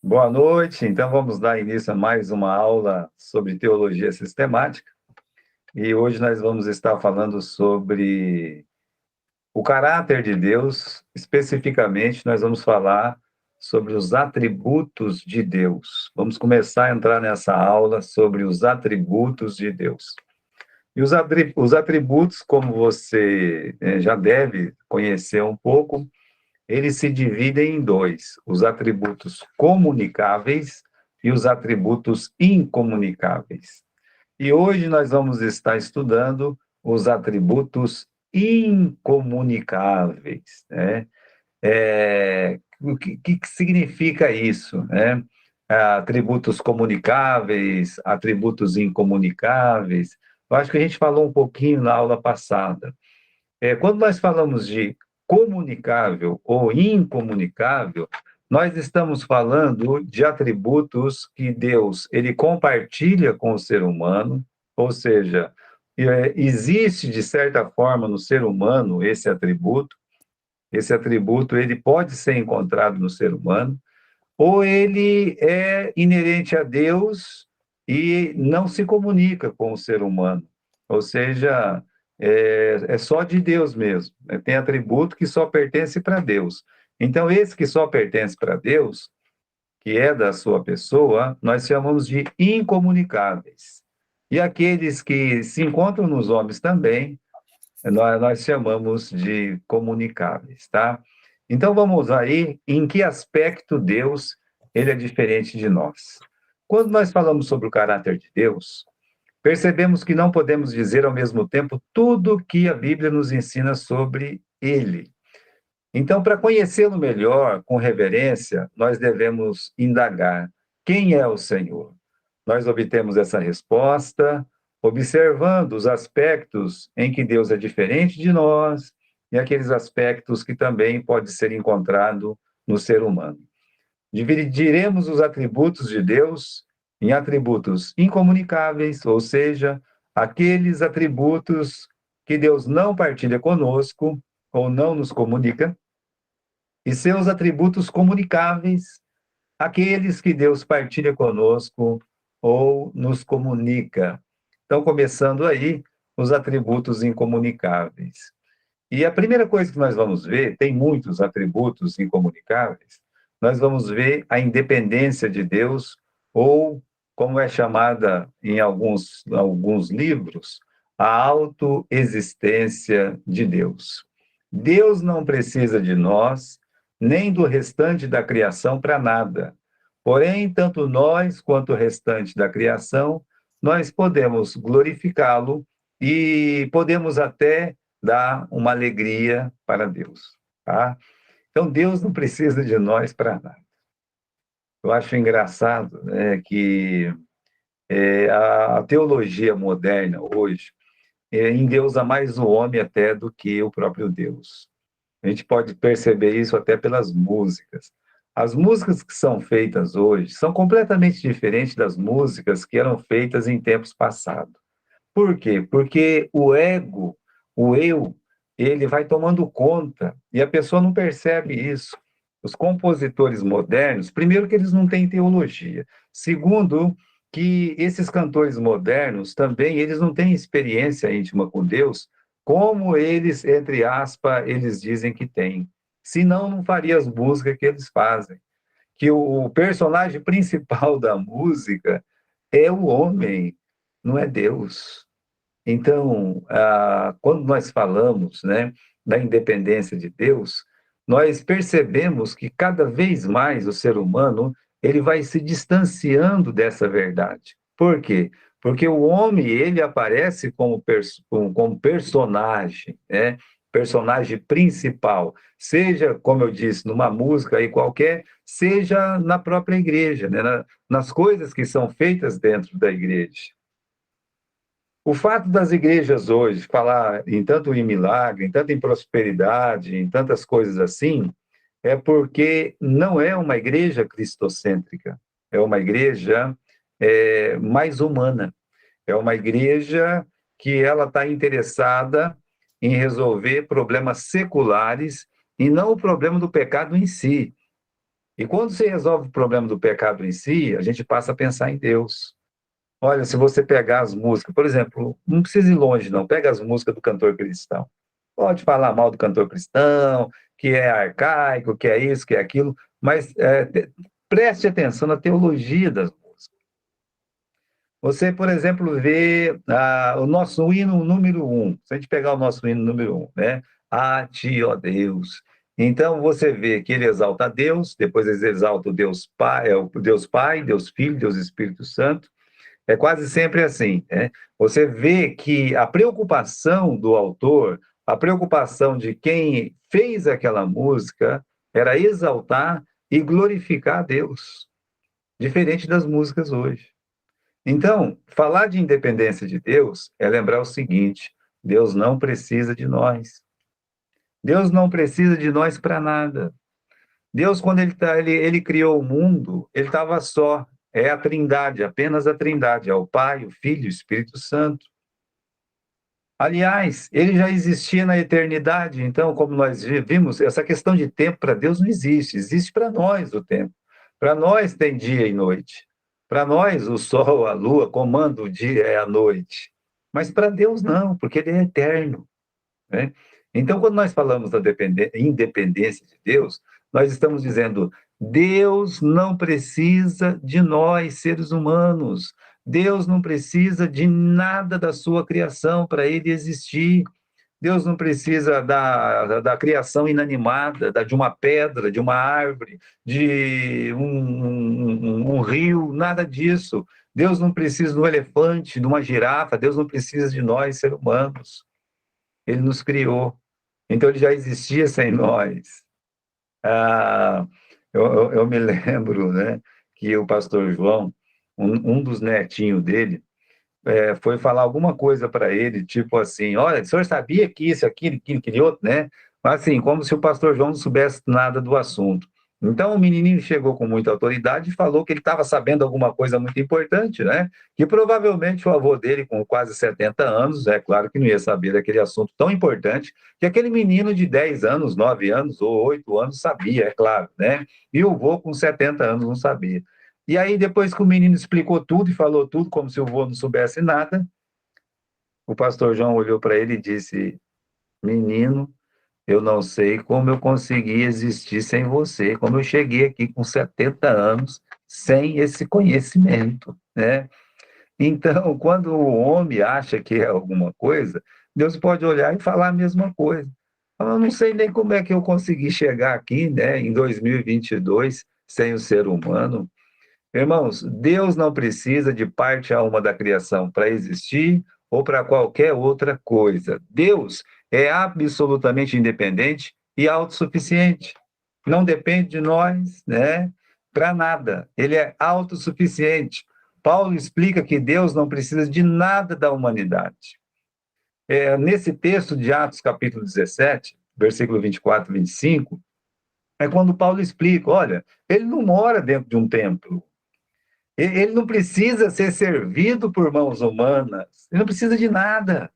Boa noite. Então, vamos dar início a mais uma aula sobre teologia sistemática. E hoje nós vamos estar falando sobre o caráter de Deus. Especificamente, nós vamos falar sobre os atributos de Deus. Vamos começar a entrar nessa aula sobre os atributos de Deus. E os atributos, como você já deve conhecer um pouco, eles se dividem em dois: os atributos comunicáveis e os atributos incomunicáveis. E hoje nós vamos estar estudando os atributos incomunicáveis, né? O que significa isso, né? Atributos comunicáveis, atributos incomunicáveis. Eu acho que a gente falou um pouquinho na aula passada. Quando nós falamos de comunicável ou incomunicável, nós estamos falando de atributos que Deus ele compartilha com o ser humano, ou seja, existe de certa forma no ser humano esse atributo. Esse atributo ele pode ser encontrado no ser humano, ou ele é inerente a Deus e não se comunica com o ser humano. Ou seja, é só de Deus mesmo, né? Tem atributo que só pertence para Deus. Então, esse que só pertence para Deus, que é da sua pessoa, nós chamamos de incomunicáveis. E aqueles que se encontram nos homens também, nós chamamos de comunicáveis, tá? Então vamos aí em que aspecto Deus ele é diferente de nós. Quando nós falamos sobre o caráter de Deus, percebemos que não podemos dizer ao mesmo tempo tudo o que a Bíblia nos ensina sobre ele. Então, para conhecê-lo melhor, com reverência, nós devemos indagar: quem é o Senhor? Nós obtemos essa resposta observando os aspectos em que Deus é diferente de nós e aqueles aspectos que também pode ser encontrado no ser humano. Dividiremos os atributos de Deus em atributos incomunicáveis, ou seja, aqueles atributos que Deus não partilha conosco ou não nos comunica, e seus atributos comunicáveis, aqueles que Deus partilha conosco ou nos comunica. Então, começando aí, os atributos incomunicáveis. E a primeira coisa que nós vamos ver, tem muitos atributos incomunicáveis, nós vamos ver a independência de Deus, ou, como é chamada em alguns livros, a autoexistência de Deus. Deus não precisa de nós, nem do restante da criação para nada. Porém, tanto nós quanto o restante da criação, nós podemos glorificá-lo e podemos até dar uma alegria para Deus, tá? Então, Deus não precisa de nós para nada. Eu acho engraçado, né, que a teologia moderna hoje endeusa mais o homem até do que o próprio Deus. A gente pode perceber isso até pelas músicas. As músicas que são feitas hoje são completamente diferentes das músicas que eram feitas em tempos passados. Por quê? Porque o ego, o eu, ele vai tomando conta e a pessoa não percebe isso. Os compositores modernos, primeiro que eles não têm teologia, segundo que esses cantores modernos também eles não têm experiência íntima com Deus, como eles, entre aspas, eles dizem que têm. Senão não faria as músicas que eles fazem. Que o personagem principal da música é o homem, não é Deus. Então, quando nós falamos, né, da independência de Deus, nós percebemos que cada vez mais o ser humano ele vai se distanciando dessa verdade. Por quê? Porque o homem ele aparece como personagem, né? Personagem principal, seja, como eu disse, numa música aí qualquer, seja na própria igreja, né? Nas coisas que são feitas dentro da igreja. O fato das igrejas hoje falar em tanto em milagre, em tanto em prosperidade, em tantas coisas assim, é porque não é uma igreja cristocêntrica, é uma igreja mais humana, é uma igreja que ela está interessada em resolver problemas seculares e não o problema do pecado em si. E quando se resolve o problema do pecado em si, a gente passa a pensar em Deus. Olha, se você pegar as músicas, por exemplo, não precisa ir longe, não. Pega as músicas do cantor cristão. Pode falar mal do cantor cristão, que é arcaico, que é isso, que é aquilo, mas preste atenção na teologia das músicas. Você, por exemplo, vê o nosso hino número 1. Se a gente pegar o nosso hino número 1, né? A ti, ó Deus. Então, você vê que ele exalta a Deus, depois ele exalta o Deus Pai, o Deus Pai, Deus Filho, Deus Espírito Santo. É quase sempre assim, né? Você vê que a preocupação do autor, a preocupação de quem fez aquela música, era exaltar e glorificar a Deus, diferente das músicas hoje. Então, falar de independência de Deus é lembrar o seguinte: Deus não precisa de nós. Deus não precisa de nós para nada. Deus, quando ele criou o mundo, ele estava só. É a Trindade, apenas a Trindade. É o Pai, o Filho e o Espírito Santo. Aliás, ele já existia na eternidade, então, como nós vimos, essa questão de tempo para Deus não existe, existe para nós o tempo. Para nós tem dia e noite. Para nós, o sol, a lua, comandam o dia e a noite. Mas para Deus não, porque ele é eterno, né? Então, quando nós falamos da independência de Deus, nós estamos dizendo: Deus não precisa de nós, seres humanos. Deus não precisa de nada da sua criação para ele existir. Deus não precisa da criação inanimada, de uma pedra, de uma árvore, de um rio, nada disso. Deus não precisa de um elefante, de uma girafa. Deus não precisa de nós, seres humanos. Ele nos criou. Então, ele já existia sem nós. Ah, eu me lembro, né, que o pastor João, um dos netinhos dele, foi falar alguma coisa para ele, tipo assim: olha, o senhor sabia que isso, aquele outro, né? Assim, como se o pastor João não soubesse nada do assunto. Então, o menininho chegou com muita autoridade e falou que ele estava sabendo alguma coisa muito importante, né? Que provavelmente o avô dele, com quase 70 anos, é claro que não ia saber daquele assunto tão importante, que aquele menino de 10 anos, 9 anos ou 8 anos sabia, é claro, né? E o vô, com 70 anos, não sabia. E aí, depois que o menino explicou tudo e falou tudo, como se o vô não soubesse nada, o pastor João olhou para ele e disse: menino, eu não sei como eu consegui existir sem você, como eu cheguei aqui com 70 anos sem esse conhecimento, né? Então, quando o homem acha que é alguma coisa, Deus pode olhar e falar a mesma coisa. Eu não sei nem como é que eu consegui chegar aqui, né, em 2022, sem o ser humano. Irmãos, Deus não precisa de parte alguma da criação para existir ou para qualquer outra coisa. Deus é absolutamente independente e autossuficiente. Não depende de nós, né? Para nada. Ele é autossuficiente. Paulo explica que Deus não precisa de nada da humanidade. Nesse texto de Atos, capítulo 17, versículo 24 e 25, é quando Paulo explica: olha, ele não mora dentro de um templo. Ele não precisa ser servido por mãos humanas. Ele não precisa de nada.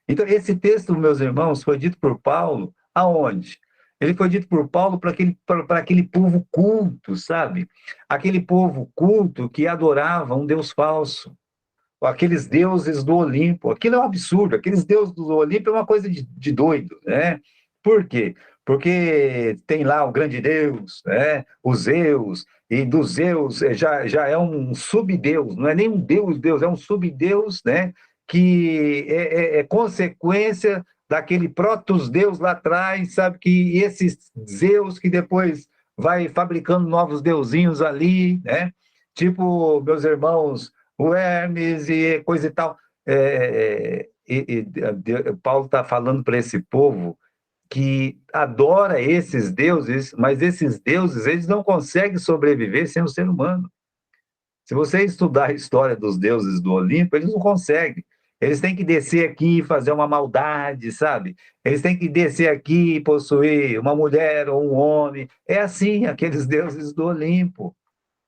Então, esse texto, meus irmãos, foi dito por Paulo aonde? Ele foi dito por Paulo para aquele povo culto, sabe? Aquele povo culto que adorava um Deus falso, aqueles deuses do Olimpo. Aquilo é um absurdo. Aqueles deuses do Olimpo é uma coisa de doido, né? Por quê? Porque tem lá o grande Deus, né? Os Zeus, e dos Zeus já é um subdeus, não é nem um Deus, é um subdeus, né? Que é consequência daquele protos-deus lá atrás, sabe? Que esses Zeus que depois vai fabricando novos deusinhos ali, né? Tipo, meus irmãos, o Hermes e coisa e tal. Paulo está falando para esse povo que adora esses deuses, mas esses deuses eles não conseguem sobreviver sem o ser humano. Se você estudar a história dos deuses do Olimpo, eles não conseguem. Eles têm que descer aqui e fazer uma maldade, sabe? Eles têm que descer aqui e possuir uma mulher ou um homem. É assim, aqueles deuses do Olimpo.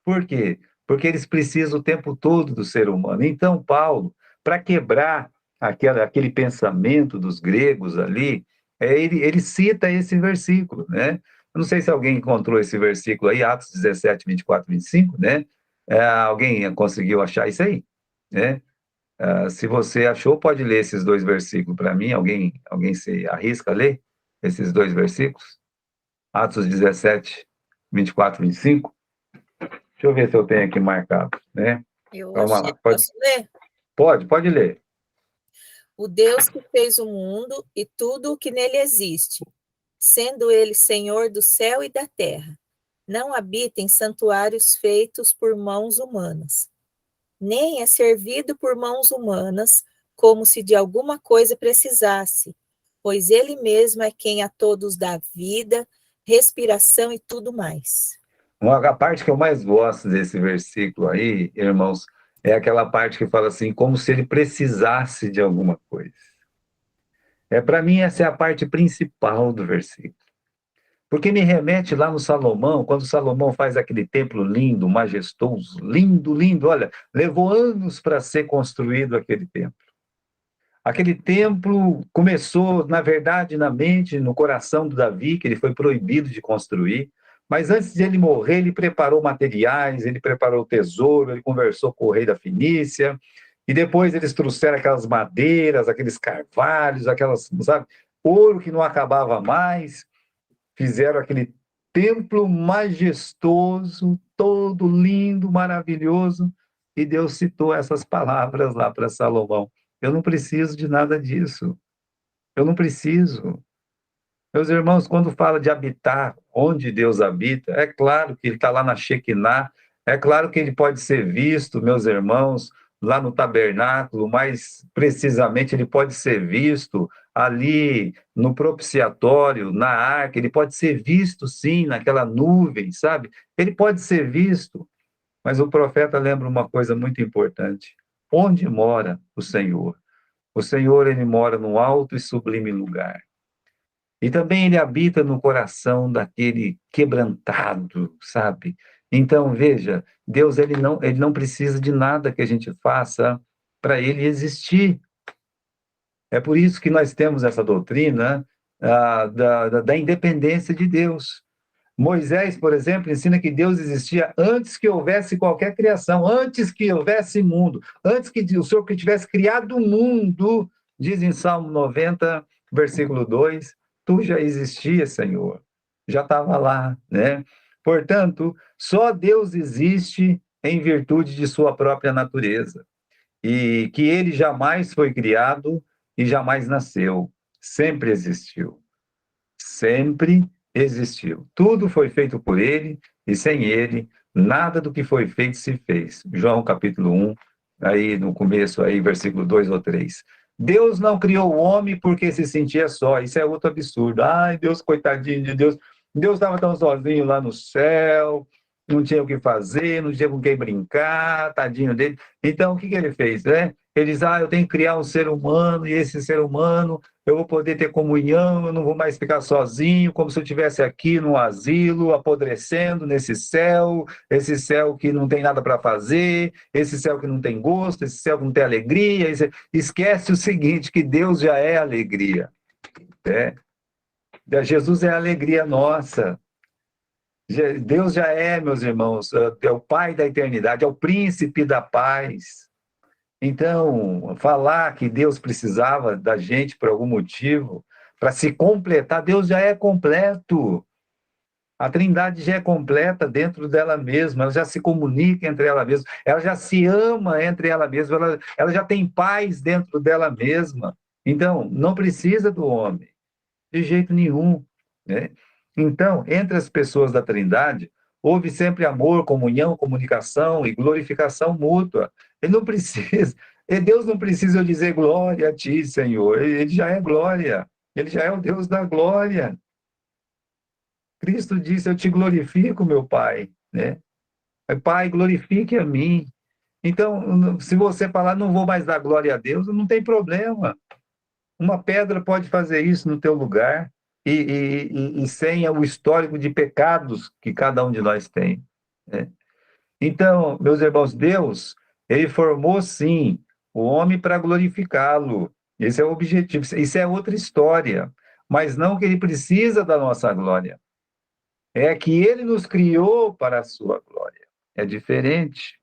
Por quê? Porque eles precisam o tempo todo do ser humano. Então, Paulo, para quebrar aquele pensamento dos gregos ali, ele cita esse versículo, né? Eu não sei se alguém encontrou esse versículo aí, Atos 17, 24, 25, né? Alguém conseguiu achar isso aí, né? Se você achou, pode ler esses dois versículos para mim. Alguém se arrisca a ler esses dois versículos? Atos 17, 24, 25. Deixa eu ver se eu tenho aqui marcado, né? Eu Vamos achei. lá. Pode, Posso ler? pode ler. O Deus que fez o mundo e tudo o que nele existe, sendo ele Senhor do céu e da terra, não habita em santuários feitos por mãos humanas, nem é servido por mãos humanas, como se de alguma coisa precisasse, pois ele mesmo é quem a todos dá vida, respiração e tudo mais. A parte que eu mais gosto desse versículo aí, irmãos, é aquela parte que fala assim, como se ele precisasse de alguma coisa. Para mim, essa é a parte principal do versículo. Porque me remete lá no Salomão, quando Salomão faz aquele templo lindo, majestoso, lindo, lindo. Olha, levou anos para ser construído aquele templo. Aquele templo começou, na verdade, na mente, no coração do Davi, que ele foi proibido de construir. Mas antes de ele morrer, ele preparou materiais, ele preparou o tesouro, ele conversou com o rei da Fenícia. E depois eles trouxeram aquelas madeiras, aqueles carvalhos, aquelas, sabe, ouro que não acabava mais. Fizeram aquele templo majestoso, todo lindo, maravilhoso. E Deus citou essas palavras lá para Salomão. Eu não preciso de nada disso. Eu não preciso. Meus irmãos, quando fala de habitar, onde Deus habita, é claro que ele está lá na Shekinah, é claro que ele pode ser visto, meus irmãos, lá no tabernáculo, mais precisamente ele pode ser visto ali no propiciatório, na arca, ele pode ser visto sim naquela nuvem, sabe? Ele pode ser visto, mas o profeta lembra uma coisa muito importante. Onde mora o Senhor? O Senhor, ele mora num alto e sublime lugar. E também ele habita no coração daquele quebrantado, sabe? Então, veja, Deus ele não precisa de nada que a gente faça para ele existir. É por isso que nós temos essa doutrina da independência de Deus. Moisés, por exemplo, ensina que Deus existia antes que houvesse qualquer criação, antes que houvesse mundo, antes que o Senhor que tivesse criado o mundo, diz em Salmo 90, versículo 2, tu já existias, Senhor, já estava lá, né? Portanto, só Deus existe em virtude de sua própria natureza, e que ele jamais foi criado e jamais nasceu, sempre existiu. Sempre existiu. Tudo foi feito por ele e sem ele, nada do que foi feito se fez. João capítulo 1, aí no começo, aí, versículo 2 ou 3. Deus não criou o homem porque se sentia só. Isso é outro absurdo. Ai, Deus, coitadinho de Deus. Deus estava tão sozinho lá no céu, não tinha o que fazer, não tinha com quem brincar, tadinho dele. Então, o que ele fez? Né? Ele diz, eu tenho que criar um ser humano, e esse ser humano eu vou poder ter comunhão, eu não vou mais ficar sozinho, como se eu estivesse aqui no asilo, apodrecendo nesse céu, esse céu que não tem nada para fazer, esse céu que não tem gosto, esse céu que não tem alegria. Esquece o seguinte, que Deus já é alegria. Né? Jesus é a alegria nossa. Deus já é, meus irmãos, é o Pai da eternidade, é o príncipe da paz. Então, falar que Deus precisava da gente por algum motivo, para se completar, Deus já é completo. A Trindade já é completa dentro dela mesma, ela já se comunica entre ela mesma, ela já se ama entre ela mesma, ela já tem paz dentro dela mesma. Então, não precisa do homem, de jeito nenhum. Né? Então, entre as pessoas da Trindade, houve sempre amor, comunhão, comunicação e glorificação mútua. Ele não precisa, Deus não precisa eu dizer glória a ti, Senhor. Ele já é glória, ele já é o Deus da glória. Cristo disse: eu te glorifico, meu Pai. Né? Pai, glorifique a mim. Então, se você falar, não vou mais dar glória a Deus, não tem problema. Uma pedra pode fazer isso no teu lugar e sem o histórico de pecados que cada um de nós tem. Né? Então, meus irmãos, Deus, ele formou, sim, o homem para glorificá-lo. Esse é o objetivo. Isso é outra história. Mas não que ele precisa da nossa glória. É que ele nos criou para a sua glória. É diferente,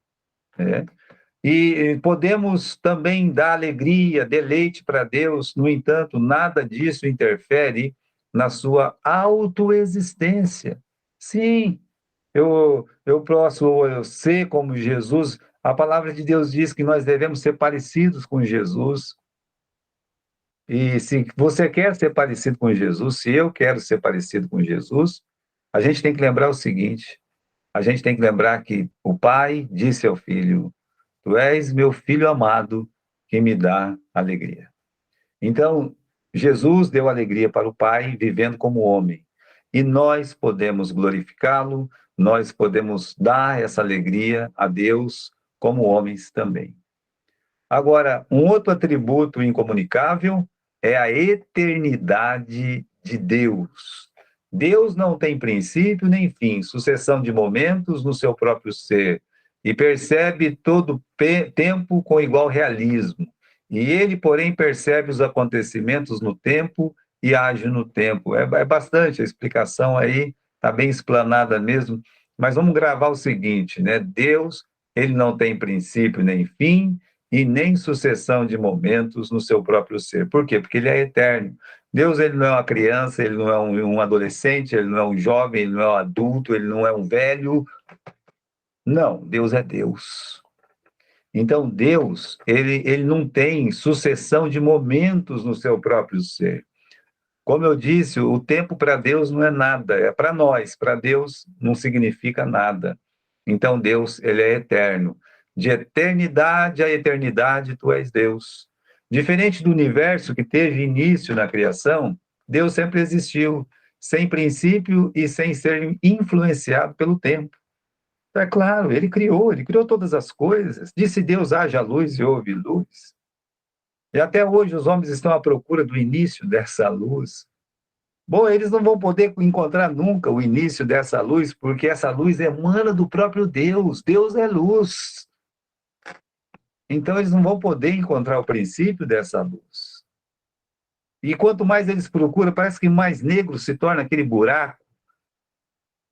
né? E podemos também dar alegria, deleite para Deus, no entanto, nada disso interfere na sua autoexistência. Sim, eu posso ser como Jesus. A palavra de Deus diz que nós devemos ser parecidos com Jesus. E se você quer ser parecido com Jesus, se eu quero ser parecido com Jesus, a gente tem que lembrar o seguinte: a gente tem que lembrar que o Pai disse ao Filho: Tu és meu Filho amado, que me dá alegria. Então, Jesus deu alegria para o Pai, vivendo como homem. E nós podemos glorificá-lo, nós podemos dar essa alegria a Deus como homens também. Agora, um outro atributo incomunicável é a eternidade de Deus. Deus não tem princípio nem fim, sucessão de momentos no seu próprio ser, e percebe todo tempo com igual realismo. E ele, porém, percebe os acontecimentos no tempo e age no tempo. É bastante a explicação aí, está bem explanada mesmo, mas vamos gravar o seguinte, né? Deus, ele não tem princípio nem fim, e nem sucessão de momentos no seu próprio ser. Por quê? Porque ele é eterno. Deus, ele não é uma criança, ele não é um adolescente, ele não é um jovem, ele não é um adulto, ele não é um velho. Não, Deus é Deus. Então, Deus, ele não tem sucessão de momentos no seu próprio ser. Como eu disse, o tempo para Deus não é nada, é para nós. Para Deus não significa nada. Então, Deus, ele é eterno. De eternidade a eternidade, tu és Deus. Diferente do universo que teve início na criação, Deus sempre existiu, sem princípio e sem ser influenciado pelo tempo. É claro, ele criou todas as coisas. Disse Deus, haja luz e houve luz. E até hoje os homens estão à procura do início dessa luz. Bom, eles não vão poder encontrar nunca o início dessa luz, porque essa luz emana do próprio Deus. Deus é luz. Então, eles não vão poder encontrar o princípio dessa luz. E quanto mais eles procuram, parece que mais negro se torna aquele buraco,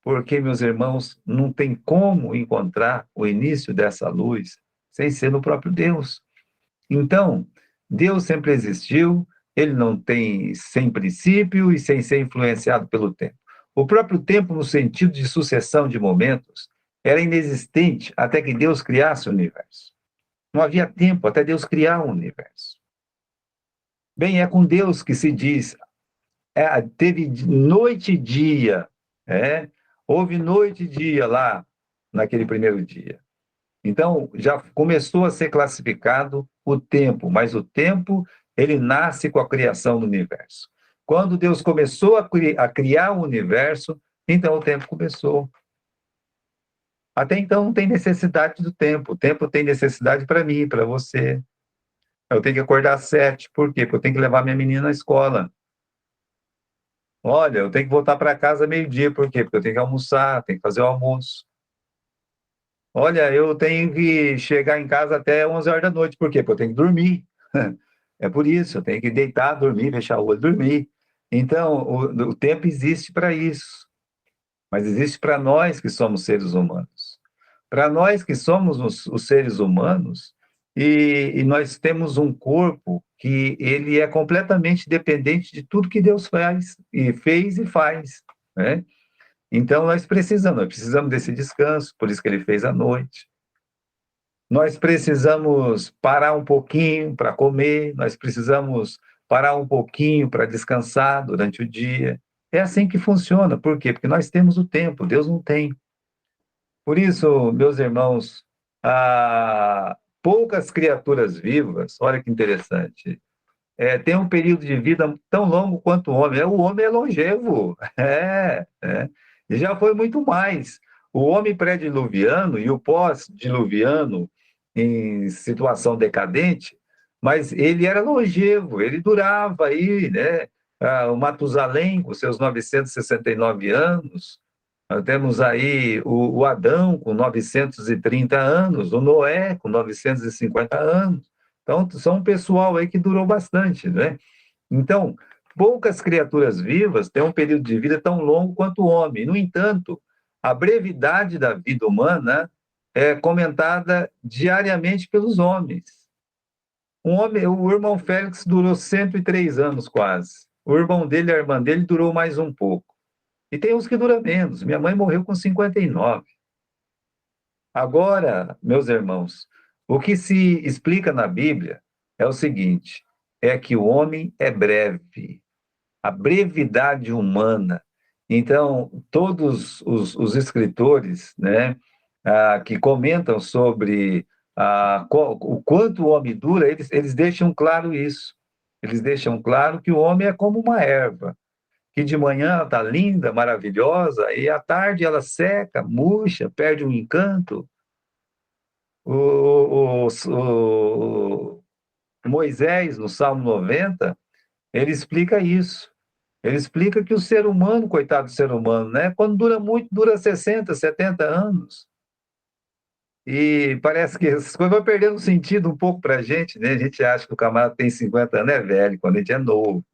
porque, meus irmãos, não tem como encontrar o início dessa luz sem ser no próprio Deus. Então, Deus sempre existiu, ele não tem sem princípio e sem ser influenciado pelo tempo. O próprio tempo, no sentido de sucessão de momentos, era inexistente até que Deus criasse o universo. Não havia tempo até Deus criar o universo. Bem, é com Deus que se diz, teve noite e dia, houve noite e dia lá, naquele primeiro dia. Então, já começou a ser classificado o tempo, mas o tempo, ele nasce com a criação do universo. Quando Deus começou a criar o universo, então o tempo começou. Até então não tem necessidade do tempo. O tempo tem necessidade para mim, para você. Eu tenho que acordar às 7. Por quê? Porque eu tenho que levar minha menina à escola. Olha, eu tenho que voltar para casa meio-dia. Por quê? Porque eu tenho que almoçar, tenho que fazer o almoço. Olha, eu tenho que chegar em casa até 11 horas da noite. Por quê? Porque eu tenho que dormir. É por isso, eu tenho que deitar, dormir, fechar o olho, dormir. Então, o tempo existe para isso. Mas existe para nós que somos seres humanos. Para nós que somos os seres humanos, e nós temos um corpo que ele é completamente dependente de tudo que Deus faz, e fez e faz, né? Então, nós precisamos desse descanso, por isso que ele fez à noite. Nós precisamos parar um pouquinho para comer, nós precisamos parar um pouquinho para descansar durante o dia. É assim que funciona. Por quê? Porque nós temos o tempo, Deus não tem. Por isso, meus irmãos, poucas criaturas vivas, olha que interessante, tem um período de vida tão longo quanto o homem. O homem é longevo, e já foi muito mais. O homem pré-diluviano e o pós-diluviano, em situação decadente, mas ele era longevo, ele durava aí, né? O Matusalém, com seus 969 anos, nós temos aí o Adão, com 930 anos, o Noé, com 950 anos. Então, são um pessoal aí que durou bastante, né? Então, Poucas criaturas vivas têm um período de vida tão longo quanto o homem. No entanto, a brevidade da vida humana é comentada diariamente pelos homens. O irmão Félix durou 103 anos quase. O irmão dele, a irmã dele, durou mais um pouco. E tem uns que duram menos. Minha mãe morreu com 59. Agora, meus irmãos, o que se explica na Bíblia é o seguinte: é que o homem é breve, a brevidade humana. Então, todos os escritores, né, que comentam sobre o quanto o homem dura, eles deixam claro isso. Eles deixam claro que o homem é como uma erva, que de manhã ela está linda, maravilhosa, e à tarde ela seca, murcha, perde o encanto. O Moisés, no Salmo 90, ele explica isso. Ele explica que o ser humano, coitado do ser humano, né? Quando dura muito, dura 60, 70 anos. E parece que essas coisas vão perdendo sentido um pouco para a gente, né? A gente acha que o camarada tem 50 anos, é velho, quando a gente é novo.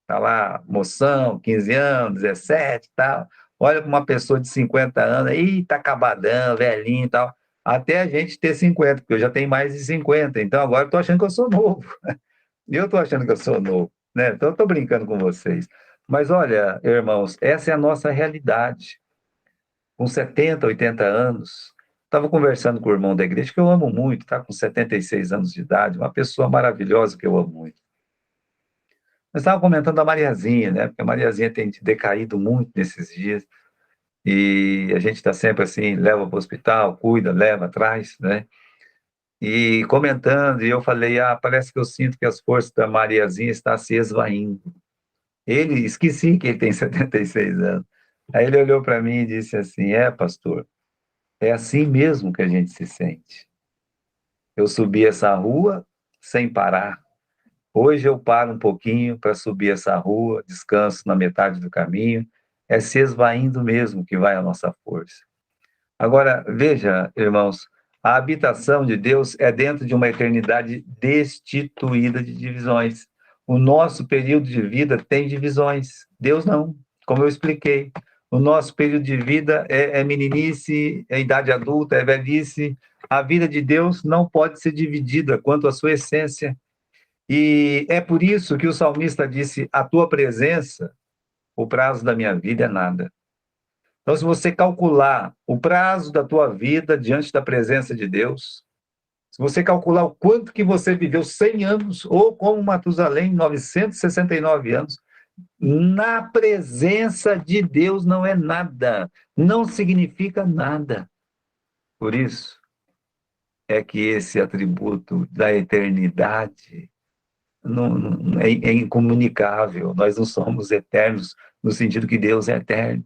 Tá lá, moção, 15 anos, 17 e tal. Olha para uma pessoa de 50 anos, aí tá acabadão, velhinho e tal. Até a gente ter 50, porque eu já tenho mais de 50. Então agora eu tô achando que eu sou novo. E eu tô achando que eu sou novo, né? Então eu tô brincando com vocês. Mas olha, irmãos, essa é a nossa realidade. Com 70, 80 anos, estava conversando com o irmão da igreja, que eu amo muito, tá com 76 anos de idade, uma pessoa maravilhosa que eu amo muito. Nós estávamos comentando da Mariazinha, né? Porque a Mariazinha tem decaído muito nesses dias, e a gente está sempre assim, leva para o hospital, cuida, leva, traz, né? E comentando, e eu falei, parece que eu sinto que as forças da Mariazinha estão se esvaindo. Esqueci que ele tem 76 anos. Aí ele olhou para mim e disse assim, pastor, é assim mesmo que a gente se sente. Eu subi essa rua sem parar. Hoje eu paro um pouquinho para subir essa rua, descanso na metade do caminho. É se esvaindo mesmo que vai a nossa força. Agora, veja, irmãos, a habitação de Deus é dentro de uma eternidade destituída de divisões. O nosso período de vida tem divisões. Deus não, como eu expliquei. O nosso período de vida é meninice, é idade adulta, é velhice. A vida de Deus não pode ser dividida quanto à sua essência. E é por isso que o salmista disse: a tua presença, o prazo da minha vida é nada. Então, se você calcular o prazo da tua vida diante da presença de Deus, se você calcular o quanto que você viveu, 100 anos, ou como Matusalém, 969 anos, na presença de Deus não é nada, não significa nada. Por isso é que esse atributo da eternidade é incomunicável. Nós não somos eternos no sentido que Deus é eterno.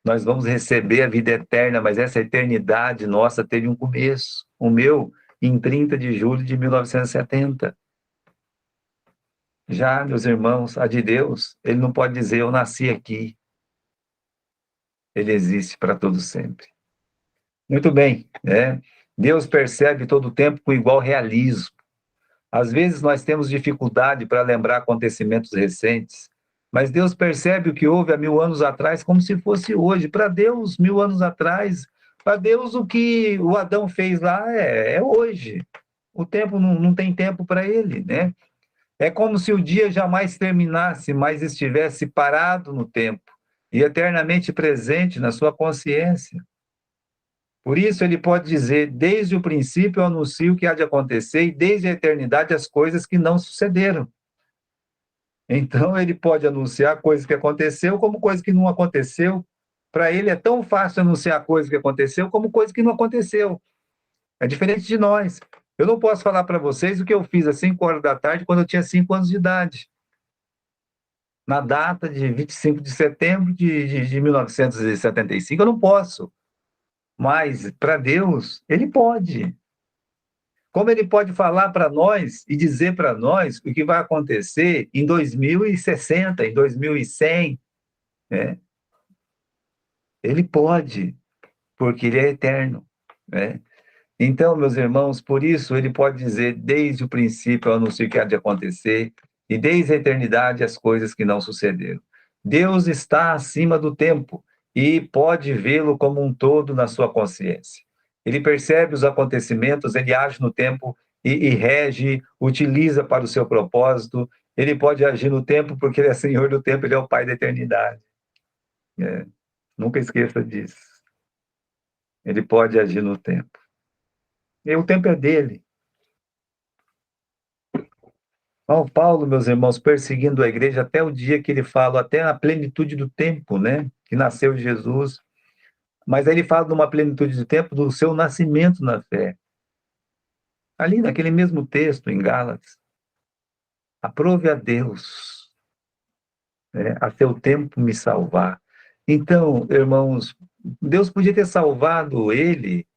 Nós vamos receber a vida eterna, mas essa eternidade nossa teve um começo. O meu, em 30 de julho de 1970. Já, meus irmãos, a de Deus, ele não pode dizer, eu nasci aqui. Ele existe para todo sempre. Muito bem, né? Deus percebe todo o tempo com igual realismo. Às vezes nós temos dificuldade para lembrar acontecimentos recentes, mas Deus percebe o que houve há 1000 anos atrás como se fosse hoje. Para Deus, 1000 anos atrás, para Deus o que o Adão fez lá é hoje. O tempo não tem tempo para ele, né? É como se o dia jamais terminasse, mas estivesse parado no tempo e eternamente presente na sua consciência. Por isso ele pode dizer, desde o princípio eu anuncio o que há de acontecer e desde a eternidade as coisas que não sucederam. Então ele pode anunciar coisas que aconteceu como coisas que não aconteceu. Para ele é tão fácil anunciar coisas que aconteceu como coisas que não aconteceu. É diferente de nós. Eu não posso falar para vocês o que eu fiz às 5 horas da tarde quando eu tinha 5 anos de idade. Na data de 25 de setembro de 1975, eu não posso. Mas, para Deus, ele pode. Como ele pode falar para nós e dizer para nós o que vai acontecer em 2060, em 2100, né? Ele pode, porque ele é eterno, né? Então, meus irmãos, por isso ele pode dizer, desde o princípio eu anuncio o que há de acontecer, e desde a eternidade as coisas que não sucederam. Deus está acima do tempo e pode vê-lo como um todo na sua consciência. Ele percebe os acontecimentos, ele age no tempo e rege, utiliza para o seu propósito. Ele pode agir no tempo porque ele é Senhor do tempo, ele é o Pai da eternidade. Nunca esqueça disso. Ele pode agir no tempo. E o tempo é dele. São Paulo, meus irmãos, perseguindo a igreja até o dia que ele fala, até a plenitude do tempo, né? Que nasceu Jesus. Mas aí ele fala de uma plenitude do tempo do seu nascimento na fé. Ali naquele mesmo texto, em Gálatas. Aprove a Deus, né, a seu tempo me salvar. Então, irmãos, Deus podia ter salvado ele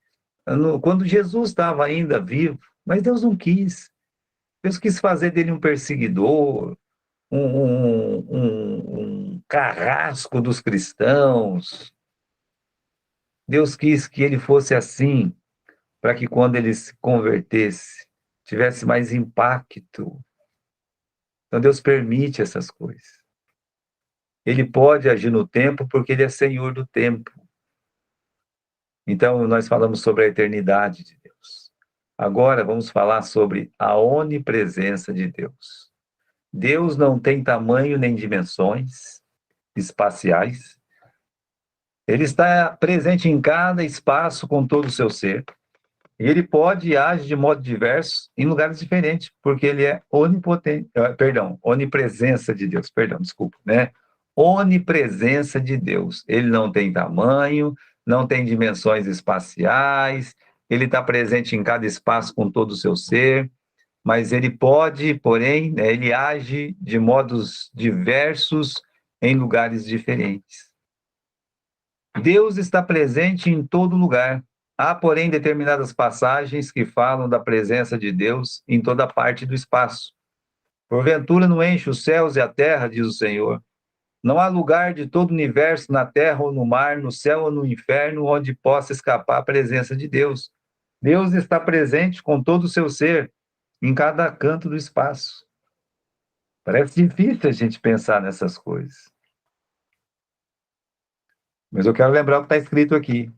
quando Jesus estava ainda vivo, mas Deus não quis. Deus quis fazer dele um perseguidor, um carrasco dos cristãos. Deus quis que ele fosse assim, para que quando ele se convertesse, tivesse mais impacto. Então Deus permite essas coisas. Ele pode agir no tempo porque ele é Senhor do tempo. Então nós falamos sobre a eternidade de Deus. Agora vamos falar sobre a onipresença de Deus. Deus não tem tamanho nem dimensões espaciais. Ele está presente em cada espaço com todo o seu ser. E ele pode e age de modo diverso em lugares diferentes, porque ele é onipotente, onipresença de Deus, desculpa, né? Onipresença de Deus. Ele não tem tamanho, não tem dimensões espaciais, ele está presente em cada espaço com todo o seu ser, mas ele pode, porém, né, ele age de modos diversos em lugares diferentes. Deus está presente em todo lugar. Há, porém, determinadas passagens que falam da presença de Deus em toda parte do espaço. Porventura não enche os céus e a terra, diz o Senhor. Não há lugar de todo o universo, na terra ou no mar, no céu ou no inferno, onde possa escapar a presença de Deus. Deus está presente com todo o seu ser, em cada canto do espaço. Parece difícil a gente pensar nessas coisas. Mas eu quero lembrar o que está escrito aqui.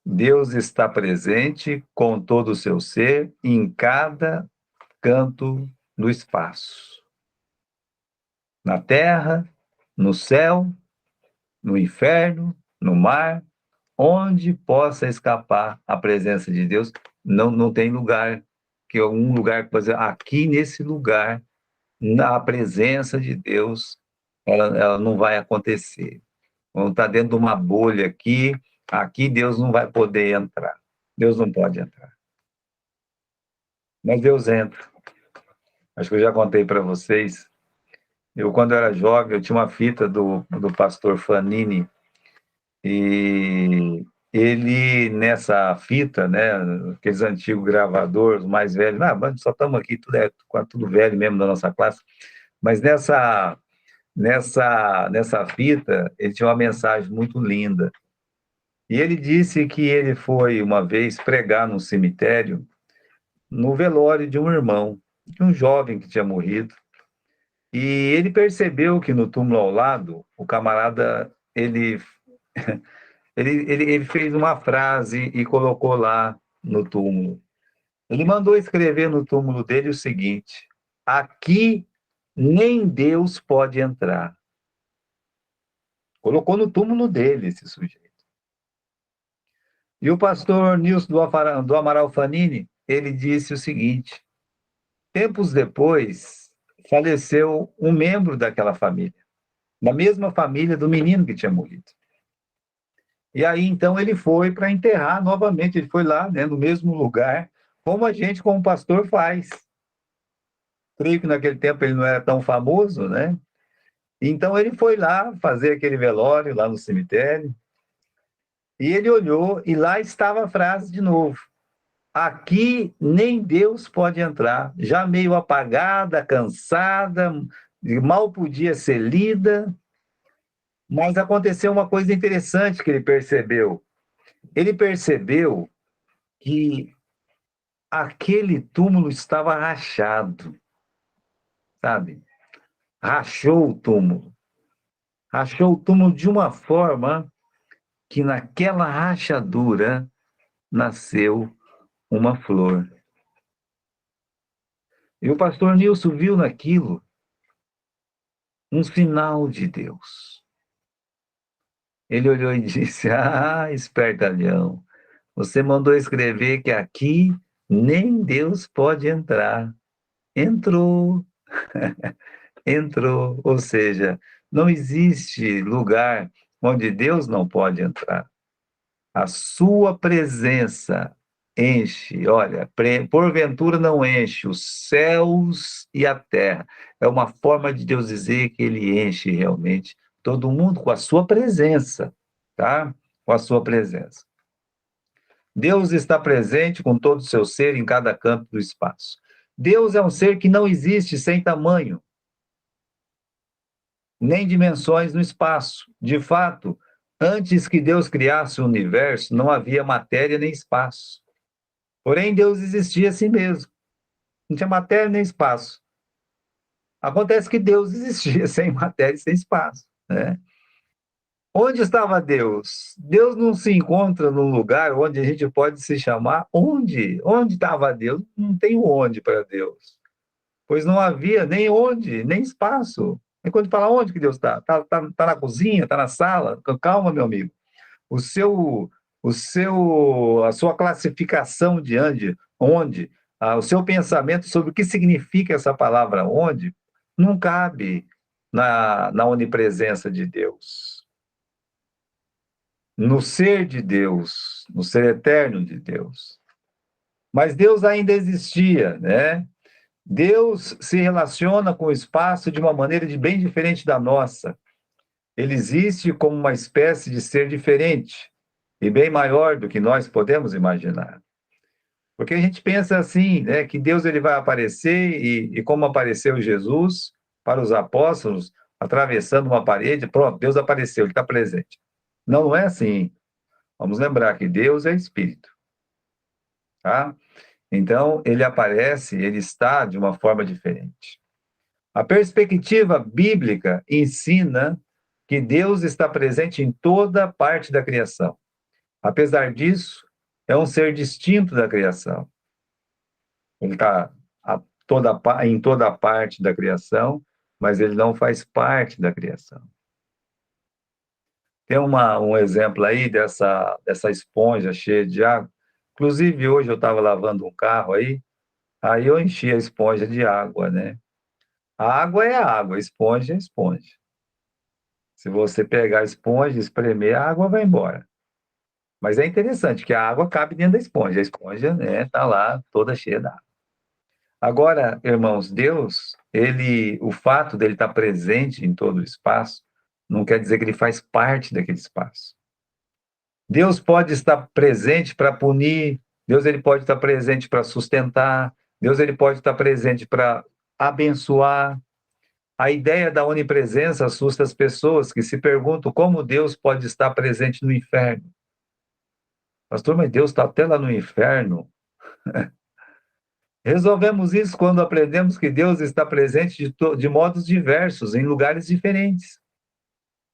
Deus está presente com todo o seu ser em cada canto do espaço. Na terra, no céu, no inferno, no mar, onde possa escapar a presença de Deus, não tem lugar, que é um lugar, por exemplo, aqui nesse lugar, a presença de Deus, ela não vai acontecer. Vamos estar dentro de uma bolha aqui Deus não vai poder entrar. Deus não pode entrar. Mas Deus entra. Acho que eu já contei para vocês. Quando eu era jovem, eu tinha uma fita do pastor Fanini, e ele, nessa fita, né, aqueles antigos gravadores, mais velhos, só estamos aqui, tudo velho mesmo da nossa classe, mas nessa fita, ele tinha uma mensagem muito linda. E ele disse que ele foi, uma vez, pregar num cemitério, no velório de um irmão, de um jovem que tinha morrido. E ele percebeu que no túmulo ao lado, o camarada, ele fez uma frase e colocou lá no túmulo. Ele mandou escrever no túmulo dele o seguinte: aqui nem Deus pode entrar. Colocou no túmulo dele esse sujeito. E o pastor Nilson do Amaral Fanini, ele disse o seguinte: tempos depois, faleceu um membro daquela família, da mesma família do menino que tinha morrido. E aí, então, ele foi para enterrar novamente, ele foi lá, né, no mesmo lugar, como a gente, como pastor, faz. Creio que naquele tempo ele não era tão famoso, né? Então, ele foi lá fazer aquele velório, lá no cemitério, e ele olhou, e lá estava a frase de novo: aqui nem Deus pode entrar. Já meio apagada, cansada, mal podia ser lida, mas aconteceu uma coisa interessante que ele percebeu. Ele percebeu que aquele túmulo estava rachado, sabe? rachou o túmulo. Rachou o túmulo de uma forma que naquela rachadura nasceu uma flor. E o pastor Nilson viu naquilo um sinal de Deus. Ele olhou e disse: Ah, espertalhão, você mandou escrever que aqui nem Deus pode entrar. Entrou, entrou. Ou seja, não existe lugar onde Deus não pode entrar. A sua presença enche, olha, porventura não enche os céus e a terra. É uma forma de Deus dizer que ele enche realmente todo mundo com a sua presença, tá? Com a sua presença. Deus está presente com todo o seu ser em cada canto do espaço. Deus é um ser que não existe sem tamanho, nem dimensões no espaço. De fato, antes que Deus criasse o universo, não havia matéria nem espaço. Porém, Deus existia assim mesmo. Não tinha matéria nem espaço. Acontece que Deus existia sem matéria e sem espaço, né? Onde estava Deus? Deus não se encontra num lugar onde a gente pode se chamar onde? Onde estava Deus? Não tem onde para Deus. Pois não havia nem onde, nem espaço. E quando fala onde que Deus está? Está na cozinha? Está na sala? Calma, meu amigo. A sua classificação de onde, o seu pensamento sobre o que significa essa palavra onde, não cabe na onipresença de Deus, no ser de Deus, no ser eterno de Deus. Mas Deus ainda existia, né? Deus se relaciona com o espaço de uma maneira bem diferente da nossa. Ele existe como uma espécie de ser diferente e bem maior do que nós podemos imaginar. Porque a gente pensa assim, né, que Deus ele vai aparecer e como apareceu Jesus para os apóstolos, atravessando uma parede, pronto, Deus apareceu, ele está presente. Não, não é assim. Vamos lembrar que Deus é Espírito, tá? Então, ele aparece, ele está de uma forma diferente. A perspectiva bíblica ensina que Deus está presente em toda parte da criação. Apesar disso, é um ser distinto da criação. Ele está em toda parte da criação, mas ele não faz parte da criação. Tem um exemplo aí dessa esponja cheia de água. Inclusive, hoje eu estava lavando um carro aí eu enchi a esponja de água, né? A água é água, a esponja é esponja. Se você pegar a esponja e espremer, a água vai embora. Mas é interessante que a água cabe dentro da esponja. A esponja, né, tá lá toda cheia d'água. Agora, irmãos, Deus, o fato dele estar presente em todo o espaço, não quer dizer que ele faz parte daquele espaço. Deus pode estar presente para punir, Deus ele pode estar presente para sustentar, Deus ele pode estar presente para abençoar. A ideia da onipresença assusta as pessoas que se perguntam como Deus pode estar presente no inferno. Pastor, mas Deus está até lá no inferno. Resolvemos isso quando aprendemos que Deus está presente de modos diversos, em lugares diferentes.